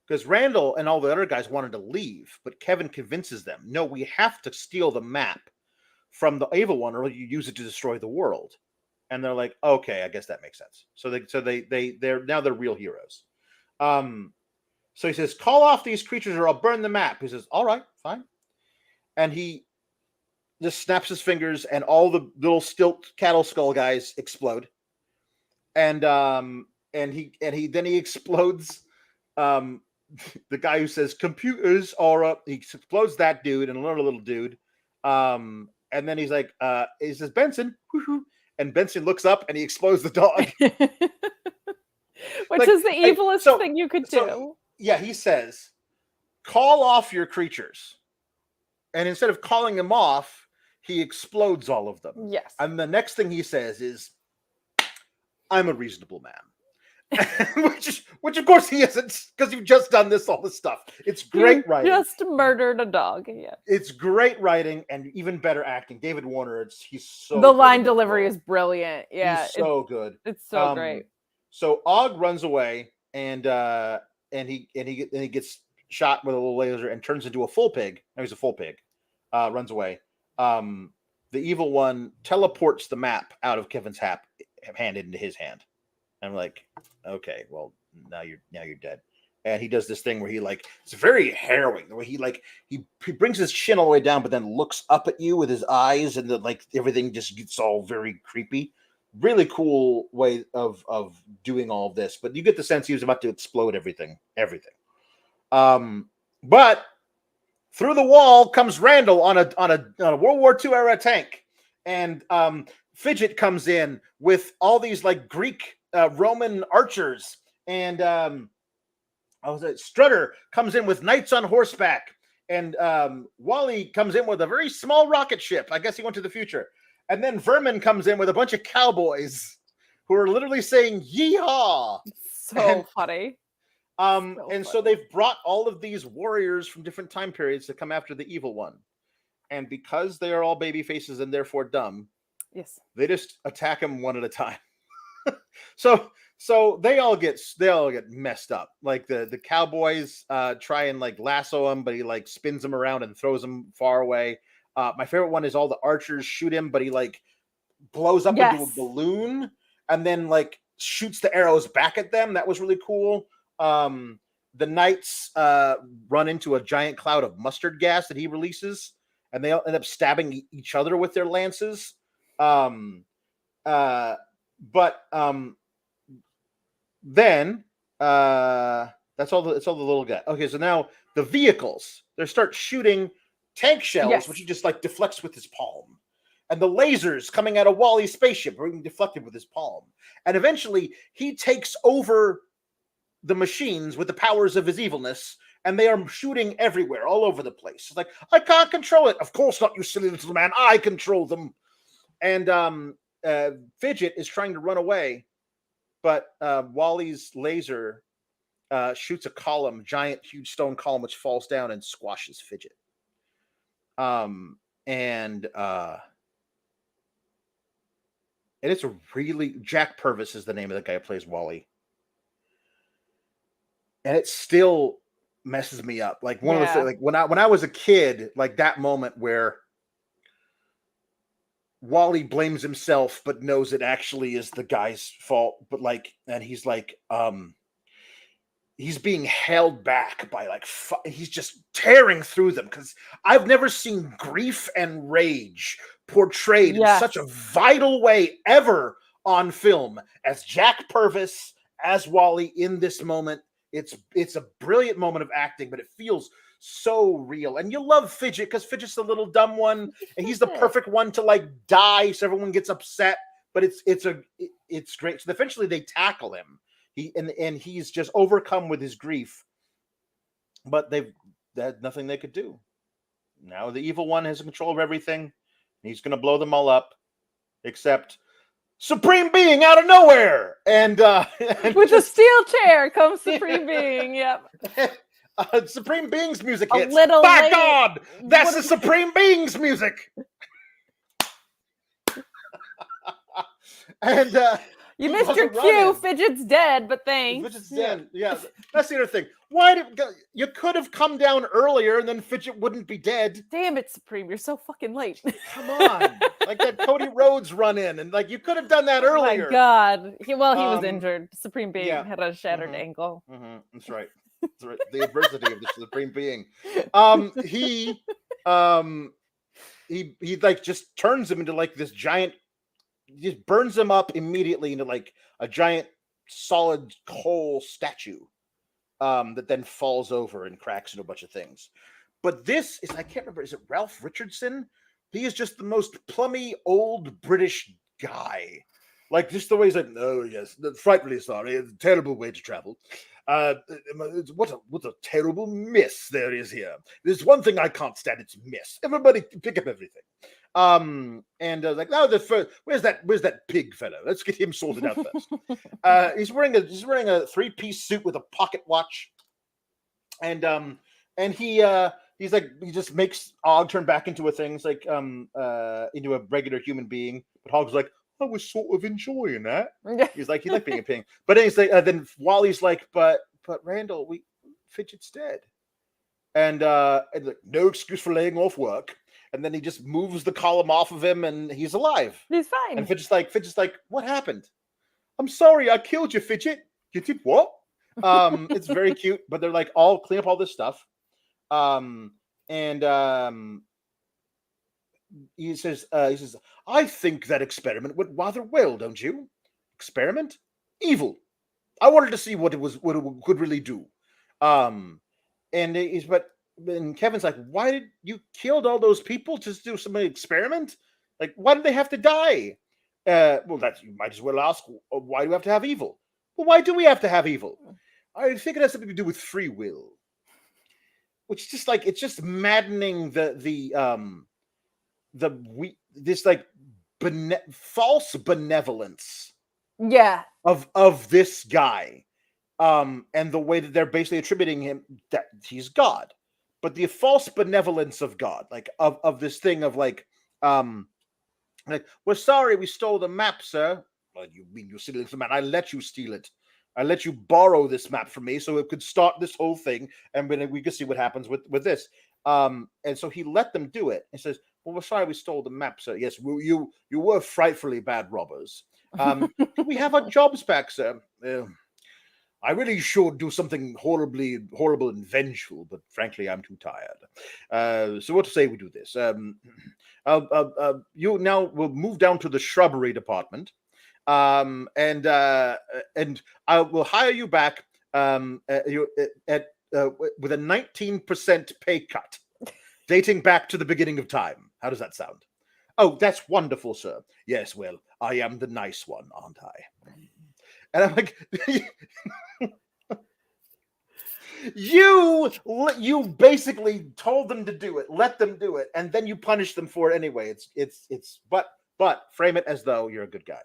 Because Randall and all the other guys wanted to leave, but Kevin convinces them, no, we have to steal the map from the evil one, or you use it to destroy the world. And they're like, okay, I guess that makes sense. So they're real heroes. So he says, call off these creatures or I'll burn the map. He says, all right, fine. And he just snaps his fingers and all the little stilt cattle skull guys explode. And he explodes the guy who says computers are up. He explodes that dude and another little dude. And then he's like, he says, Benson, whoo-hoo. And Benson looks up and he explodes the dog. Which is the evilest thing you could do. Yeah, he says, call off your creatures. And instead of calling them off, he explodes all of them. Yes. And the next thing he says is, I'm a reasonable man. which of course he isn't, because you've just done all this stuff. It's great writing. Just murdered a dog. Yeah. It's great writing and even better acting. David Warner, he's so the line delivery is brilliant. Yeah. He's so good. It's so great. So Og runs away and he gets shot with a little laser and turns into a full pig. No, he's a full pig. Runs away. The evil one teleports the map out of Kevin's hand into his hand. And I'm like, okay, well, now you're dead. And he does this thing where it's very harrowing. The way he brings his chin all the way down, but then looks up at you with his eyes, and everything just gets all very creepy. Really cool way of doing all of this. But you get the sense he was about to explode everything. But through the wall comes Randall on a World War II era tank, and Fidget comes in with all these Greek Roman archers, and Strutter comes in with knights on horseback, and Wally comes in with a very small rocket ship. I guess he went to the future. And then Vermin comes in with a bunch of cowboys who are literally saying "Yeehaw!" So funny. So they've brought all of these warriors from different time periods to come after the evil one, and because they are all baby faces and therefore dumb, yes, they just attack him one at a time. So they all get messed up. The cowboys try and lasso him, but he spins him around and throws him far away. My favorite one is all the archers shoot him, but he blows up into a balloon and then shoots the arrows back at them. That was really cool. The knights run into a giant cloud of mustard gas that he releases, and they end up stabbing each other with their lances. Then that's all the little guy. Okay, so now the vehicles, they start shooting tank shells, which he just deflects with his palm. And the lasers coming out of Wally's spaceship are being deflected with his palm. And eventually he takes over the machines with the powers of his evilness, and they are shooting everywhere, all over the place. It's I can't control it. Of course not, you silly little man. I control them. And Fidget is trying to run away, but Wally's laser shoots a column, giant, huge stone column, which falls down and squashes Fidget. And it's a really, Jack Purvis is the name of the guy who plays Wally. And it still messes me up. One of the when I was a kid, that moment where Wally blames himself but knows it actually is the guy's fault, but and he's he's being held back by he's just tearing through them, because I've never seen grief and rage portrayed in such a vital way ever on film as Jack Purvis as Wally in this moment. It's a brilliant moment of acting, but it feels so real. And you love Fidget because Fidget's the little dumb one, and he's the perfect one to die, so everyone gets upset. But it's great. So eventually they tackle him. He's just overcome with his grief. But they had nothing they could do. Now the evil one has control of everything. He's going to blow them all up, except Supreme Being out of nowhere, and with a steel chair comes Supreme Being. Yep. Supreme Being's music hits. By God, that's the Supreme Being's music. And You missed your cue. Fidget's dead, but thanks. Fidget's dead. Yeah, that's the other thing. Why did you could have come down earlier and then Fidget wouldn't be dead? Damn it, Supreme! You're so fucking late. Come on, like that Cody Rhodes run in, and like you could have done that earlier. Oh my God! He was injured. Supreme Being had a shattered ankle. That's right. That's right. The adversity of the Supreme Being. He like just turns him into like this giant. He just burns him up immediately into like a giant solid coal statue that then falls over and cracks into a bunch of things. But this is, I can't remember, is it Ralph Richardson? He is just the most plummy old British guy. Like just the way he's like, oh yes, frightfully sorry, it's a terrible way to travel. What a terrible mess there is here. There's one thing I can't stand, it's mess. Everybody pick up everything. Like, oh, where's that pig fellow? Let's get him sorted out first. He's wearing a three-piece suit with a pocket watch, and he just makes Og turn back into a thing. It's like into a regular human being. But Hog's like, I was sort of enjoying that. He's like being a pig. But then he's like, then Wally's like, but Randall, Fidget's dead, and like, no excuse for laying off work. And then he just moves the column off of him, and he's alive. He's fine. And Fidget's like, what happened? I'm sorry, I killed you, Fidget. You did what? It's very cute, but they're like, all clean up all this stuff. He says, I think that experiment went rather well, don't you? Experiment? Evil. I wanted to see what it could really do. And Kevin's like, why did you kill all those people to do some experiment? Like, why did they have to die? Well, you might as well ask, why do we have to have evil? Well, why do we have to have evil? I think it has something to do with free will. Which is just like, it's just maddening this like false benevolence. Yeah. Of this guy. And the way that they're basically attributing him that he's God. But the false benevolence of God, like of this thing of like, we're sorry we stole the map, sir. Well, you mean you stealing the map? I let you steal it. I let you borrow this map from me so it could start this whole thing, and then we could see what happens with this. And so he let them do it. And says, "Well, we're sorry we stole the map, sir. Yes, you were frightfully bad robbers. Can we have our jobs back, sir?" I really should do something horrible and vengeful, but frankly, I'm too tired. So what to say we do this? You now will move down to the shrubbery department, and I will hire you back with a 19% pay cut, dating back to the beginning of time. How does that sound? Oh, that's wonderful, sir. Yes, well, I am the nice one, aren't I? And I'm like, you basically told them to do it, let them do it, and then you punish them for it anyway. But frame it as though you're a good guy.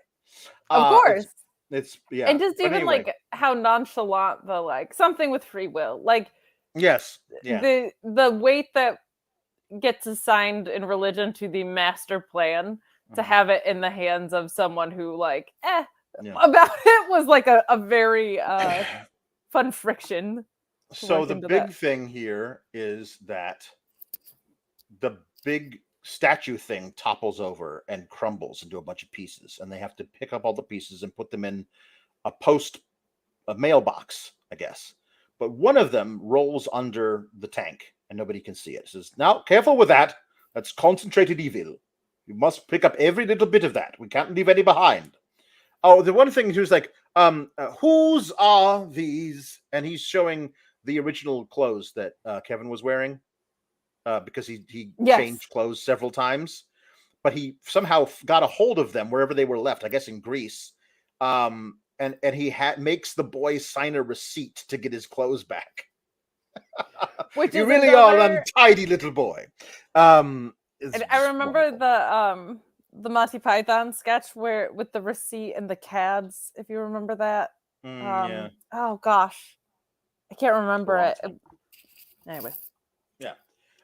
Of course. It's yeah. And just even like how nonchalant the like something with free will. Like yes. Yeah. The weight that gets assigned in religion to the master plan to have it in the hands of someone who like about it was like a very fun friction. So the big thing here is that the big statue thing topples over and crumbles into a bunch of pieces, and they have to pick up all the pieces and put them in a mailbox, I guess. But one of them rolls under the tank and nobody can see it. It says, now careful with that. That's concentrated evil. You must pick up every little bit of that. We can't leave any behind. Oh, the one thing he was like, whose are these? And he's showing the original clothes that Kevin was wearing because he changed clothes several times. But he somehow got a hold of them wherever they were left, I guess in Greece. And he makes the boy sign a receipt to get his clothes back. Which you really are an untidy little boy. And I remember the Monty Python sketch where with the receipt and the cads, if you remember that. Yeah. Oh gosh, I can't remember it. Anyway. Yeah.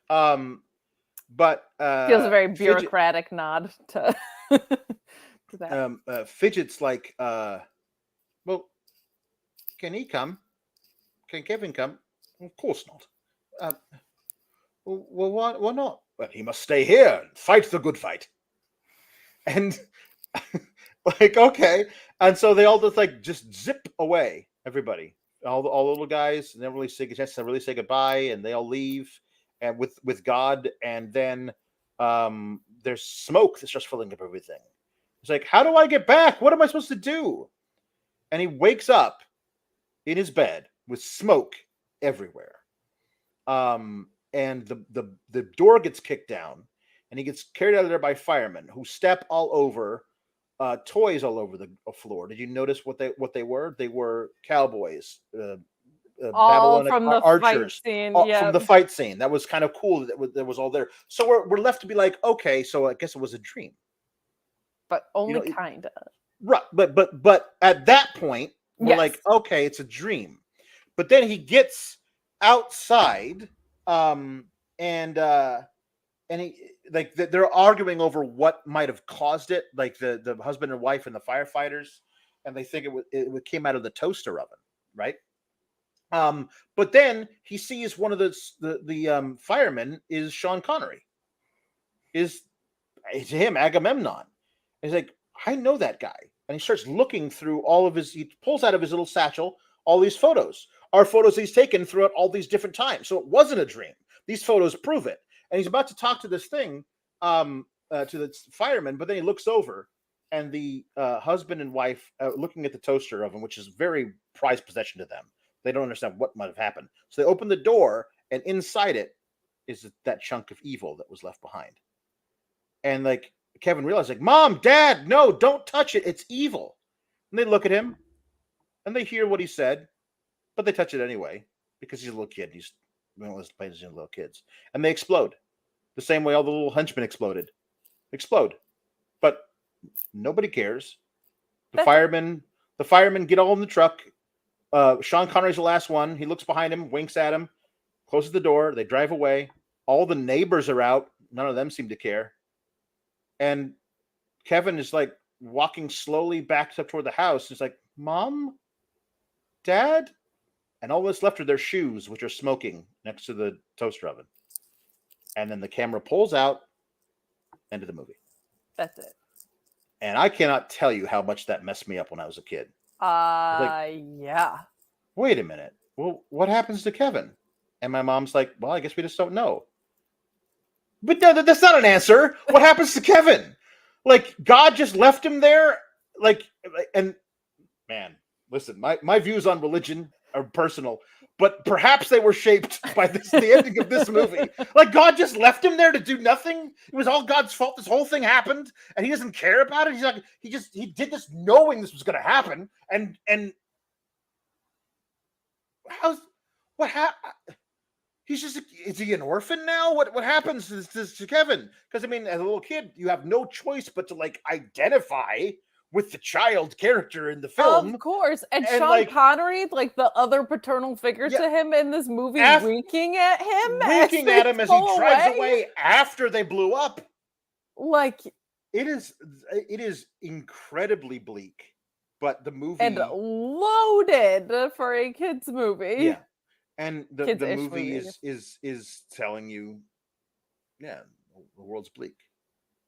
But feels a very bureaucratic nod to Fidget's like, well, can he come? Can Kevin come? Of course not. Well, why not? Well, he must stay here and fight the good fight. And like, okay. And so they all just zip away, everybody. All the little guys never really say a chance to really say goodbye, and they all leave and with God, and then there's smoke that starts filling up everything. It's like, how do I get back? What am I supposed to do? And he wakes up in his bed with smoke everywhere. And the door gets kicked down, and he gets carried out of there by firemen who step all over toys all over the floor. Did you notice what they were? They were cowboys, all Babylonic from the archers, fight scene. from the fight scene. That was kind of cool. That was all there. So we're left to be like, okay, so I guess it was a dream, but only kind of. Right, but at that point, we're like, okay, it's a dream. But then he gets outside, and he they're arguing over what might have caused it, like the husband and wife and the firefighters, and they think it came out of the toaster oven, right? But then he sees one of the firemen is Sean Connery, it's him, Agamemnon. And he's like, I know that guy. And he starts looking through he pulls out of his little satchel all these photos, are photos he's taken throughout all these different times. So it wasn't a dream. These photos prove it. And he's about to talk to this thing, to the fireman, but then he looks over, and the husband and wife looking at the toaster oven, which is very prized possession to them. They don't understand what might have happened. So they open the door, and inside it is that chunk of evil that was left behind. And like Kevin realized, like, Mom, Dad, no, don't touch it. It's evil. And they look at him, and they hear what he said, but they touch it anyway because he's a little kid. He's playing as little kids, and they explode the same way all the little henchmen explode. But nobody cares. The firemen get all in the truck. Sean Connery's the last one. He looks behind him, winks at him, closes the door. They drive away. All the neighbors are out. None of them seem to care. And Kevin is like walking slowly back up toward the house. He's like, Mom, Dad? And all that's left are their shoes, which are smoking next to the toaster oven. And then the camera pulls out. End of the movie. That's it. And I cannot tell you how much that messed me up when I was a kid. Yeah. Wait a minute. Well, what happens to Kevin? And my mom's like, well, I guess we just don't know. But no, that's not an answer. What happens to Kevin? Like, God just left him there? Like, and man, listen, my views on religion are personal, but perhaps they were shaped by the ending of this movie. Like, God just left him there to do nothing. It was all God's fault. This whole thing happened, and he doesn't care about it. He's like, he did this knowing this was going to happen, and what happened? He's just, is he an orphan now? What happens to Kevin? Because I mean, as a little kid, you have no choice but to like identify with the child character in the film. Of course. And Sean Connery, like the other paternal figure to him in this movie, winking at him as he drives away after they blew up. Like, it is incredibly bleak, but the movie, and loaded for a kids movie. Yeah. And the movie is telling you, yeah, the world's bleak.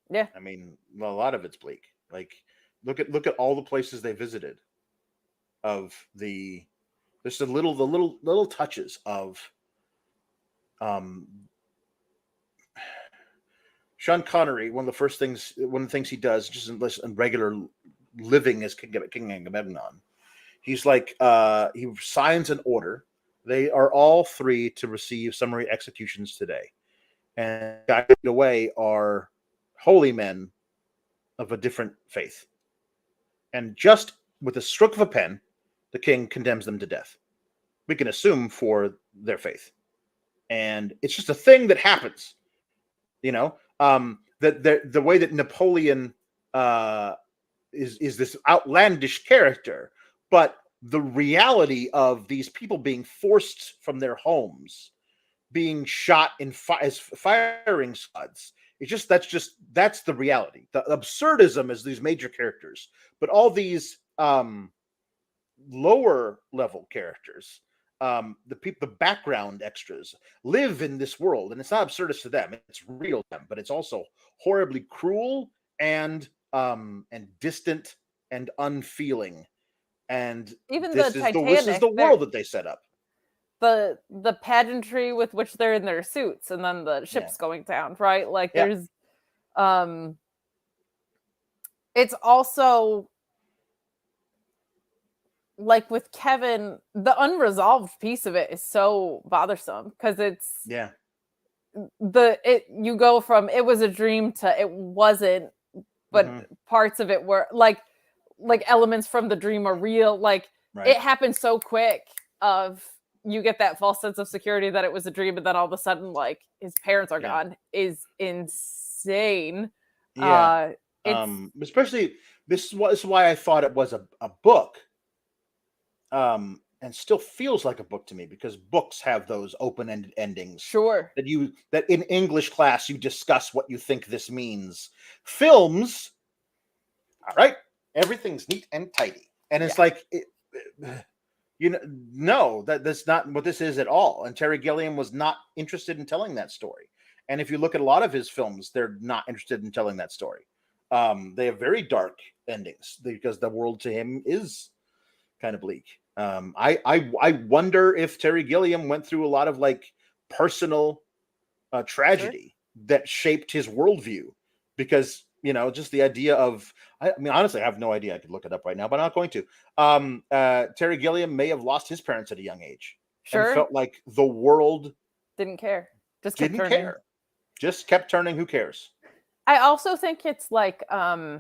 Yeah. I mean, a lot of it's bleak. Like, look at all the places they visited. There's the little touches of Sean Connery. One of the things he does just in regular living as King Agamemnon. He's like, he signs an order. They are all free to receive summary executions today. And guided away are holy men of a different faith. And just with a stroke of a pen, the king condemns them to death. We can assume for their faith. And it's just a thing that happens. You know, the way that Napoleon is this outlandish character, but the reality of these people being forced from their homes, being shot as firing squads, That's the reality. The absurdism is these major characters, but all these lower level characters, the background extras, live in this world, and it's not absurdist to them, it's real to them, but it's also horribly cruel and distant and unfeeling. And even this the is Titanic, the world that they set up. The pageantry with which they're in their suits, and then the ship's going down, right? Like there's it's also like with Kevin, the unresolved piece of it is so bothersome because it's you go from it was a dream to it wasn't, but parts of it were like elements from the dream are real. Like it happened so quick you get that false sense of security that it was a dream, and then all of a sudden, like his parents are gone is insane. Especially this is why I thought it was a book. And still feels like a book to me, because books have those open-ended endings. Sure. That in English class you discuss what you think this means. Films, all right, everything's neat and tidy, and it's like, no, that's not what this is at all. And Terry Gilliam was not interested in telling that story. And if you look at a lot of his films, they're not interested in telling that story. They have very dark endings because the world to him is kind of bleak. I wonder if Terry Gilliam went through a lot of like personal tragedy that shaped his worldview, because just the idea of, I mean, honestly, I have no idea. I could look it up right now, but I'm not going to. Terry Gilliam may have lost his parents at a young age. And felt like the world didn't care. Just kept turning. Who cares? I also think it's like, I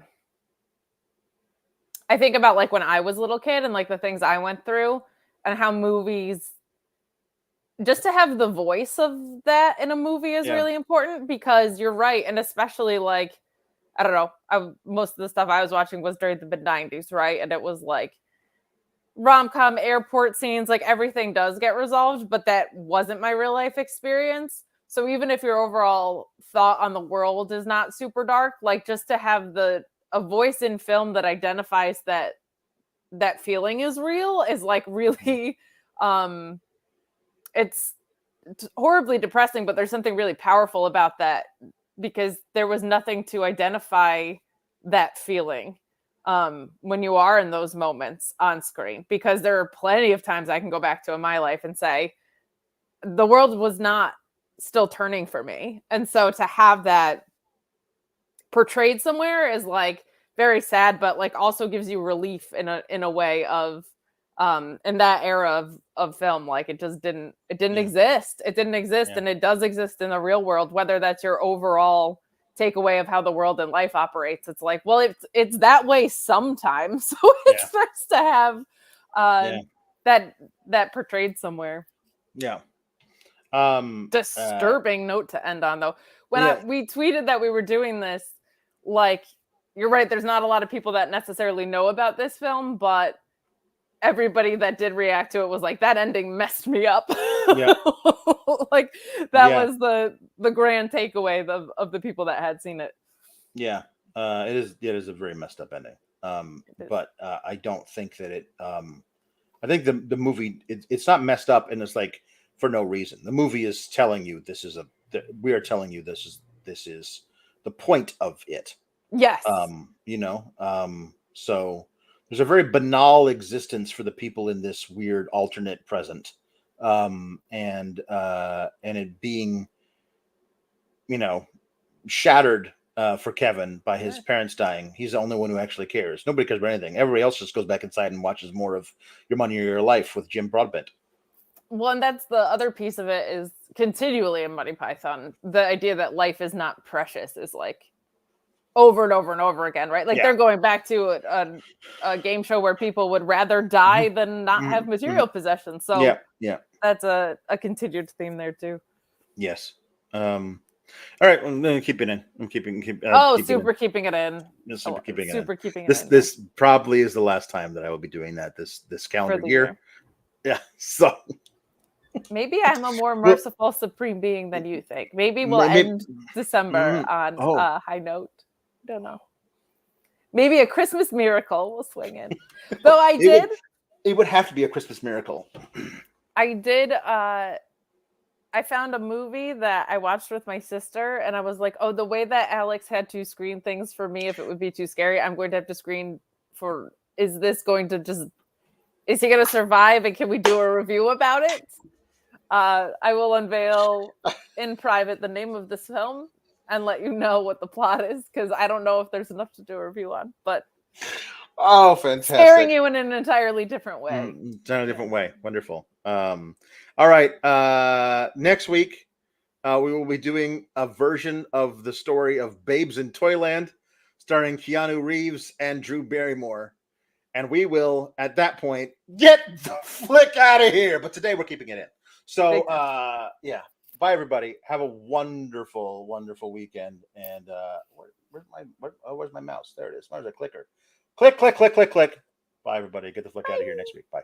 think about like when I was a little kid and like the things I went through, and how movies, just to have the voice of that in a movie is really important, because you're right. And especially like, I don't know, most of the stuff I was watching was during the mid-90s, right? And it was like rom-com, airport scenes, like everything does get resolved, but that wasn't my real life experience. So even if your overall thought on the world is not super dark, like just to have a voice in film that identifies that feeling is real is like really, it's horribly depressing, but there's something really powerful about that, because there was nothing to identify that feeling when you are in those moments on screen, because there are plenty of times I can go back to in my life and say the world was not still turning for me. And so to have that portrayed somewhere is like very sad, but like also gives you relief in a way of in that era of film. Like it didn't exist. It didn't exist. And it does exist in the real world, whether that's your overall takeaway of how the world and life operates. It's like, well, it's that way sometimes. So it's nice to have that portrayed somewhere. Yeah. Disturbing note to end on, though. When we tweeted that we were doing this, like, you're right, there's not a lot of people that necessarily know about this film, but everybody that did react to it was like, that ending messed me up. Like that was the grand takeaway of the people that had seen it. It is a very messed up ending. But I don't think that it I think the movie, it's not messed up, and it's like for no reason. The movie is telling you we are telling you this is the point of it. Yes. So there's a very banal existence for the people in this weird alternate present. And it being, shattered for Kevin by his parents dying. He's the only one who actually cares. Nobody cares about anything. Everybody else just goes back inside and watches more of Your Money or Your Life with Jim Broadbent. Well, and that's the other piece of it, is continually in Monty Python, the idea that life is not precious is like over and over and over again, right? Like they're going back to a game show where people would rather die than not have material possessions. So that's a continued theme there too. Yes. All right, I'm gonna keep it in. Keeping it in. Super keeping it in. This probably is the last time that I will be doing that this calendar year. Yeah. So Maybe I'm a more merciful supreme being than you think. Maybe we'll end December on a high note. Don't know. Maybe a Christmas miracle will swing in. Though it would have to be a Christmas miracle. I found a movie that I watched with my sister, and I was like, oh, the way that Alex had to screen things for me, if it would be too scary, I'm going to have to screen for, is he going to survive, and can we do a review about it? I will unveil in private the name of this film and let you know what the plot is, because I don't know if there's enough to do a review on, but oh, fantastic. Scaring you in an entirely different way. Entirely different way. Wonderful. All right. Next week, we will be doing a version of the story of Babes in Toyland, starring Keanu Reeves and Drew Barrymore. And we will, at that point, get the flick out of here. But today we're keeping it in. So, yeah. Bye, everybody. Have a wonderful, wonderful weekend. And where's my mouse? There it is. Where's the clicker? Click, click, click, click, click. Bye, everybody. Get the flick out of here next week. Bye.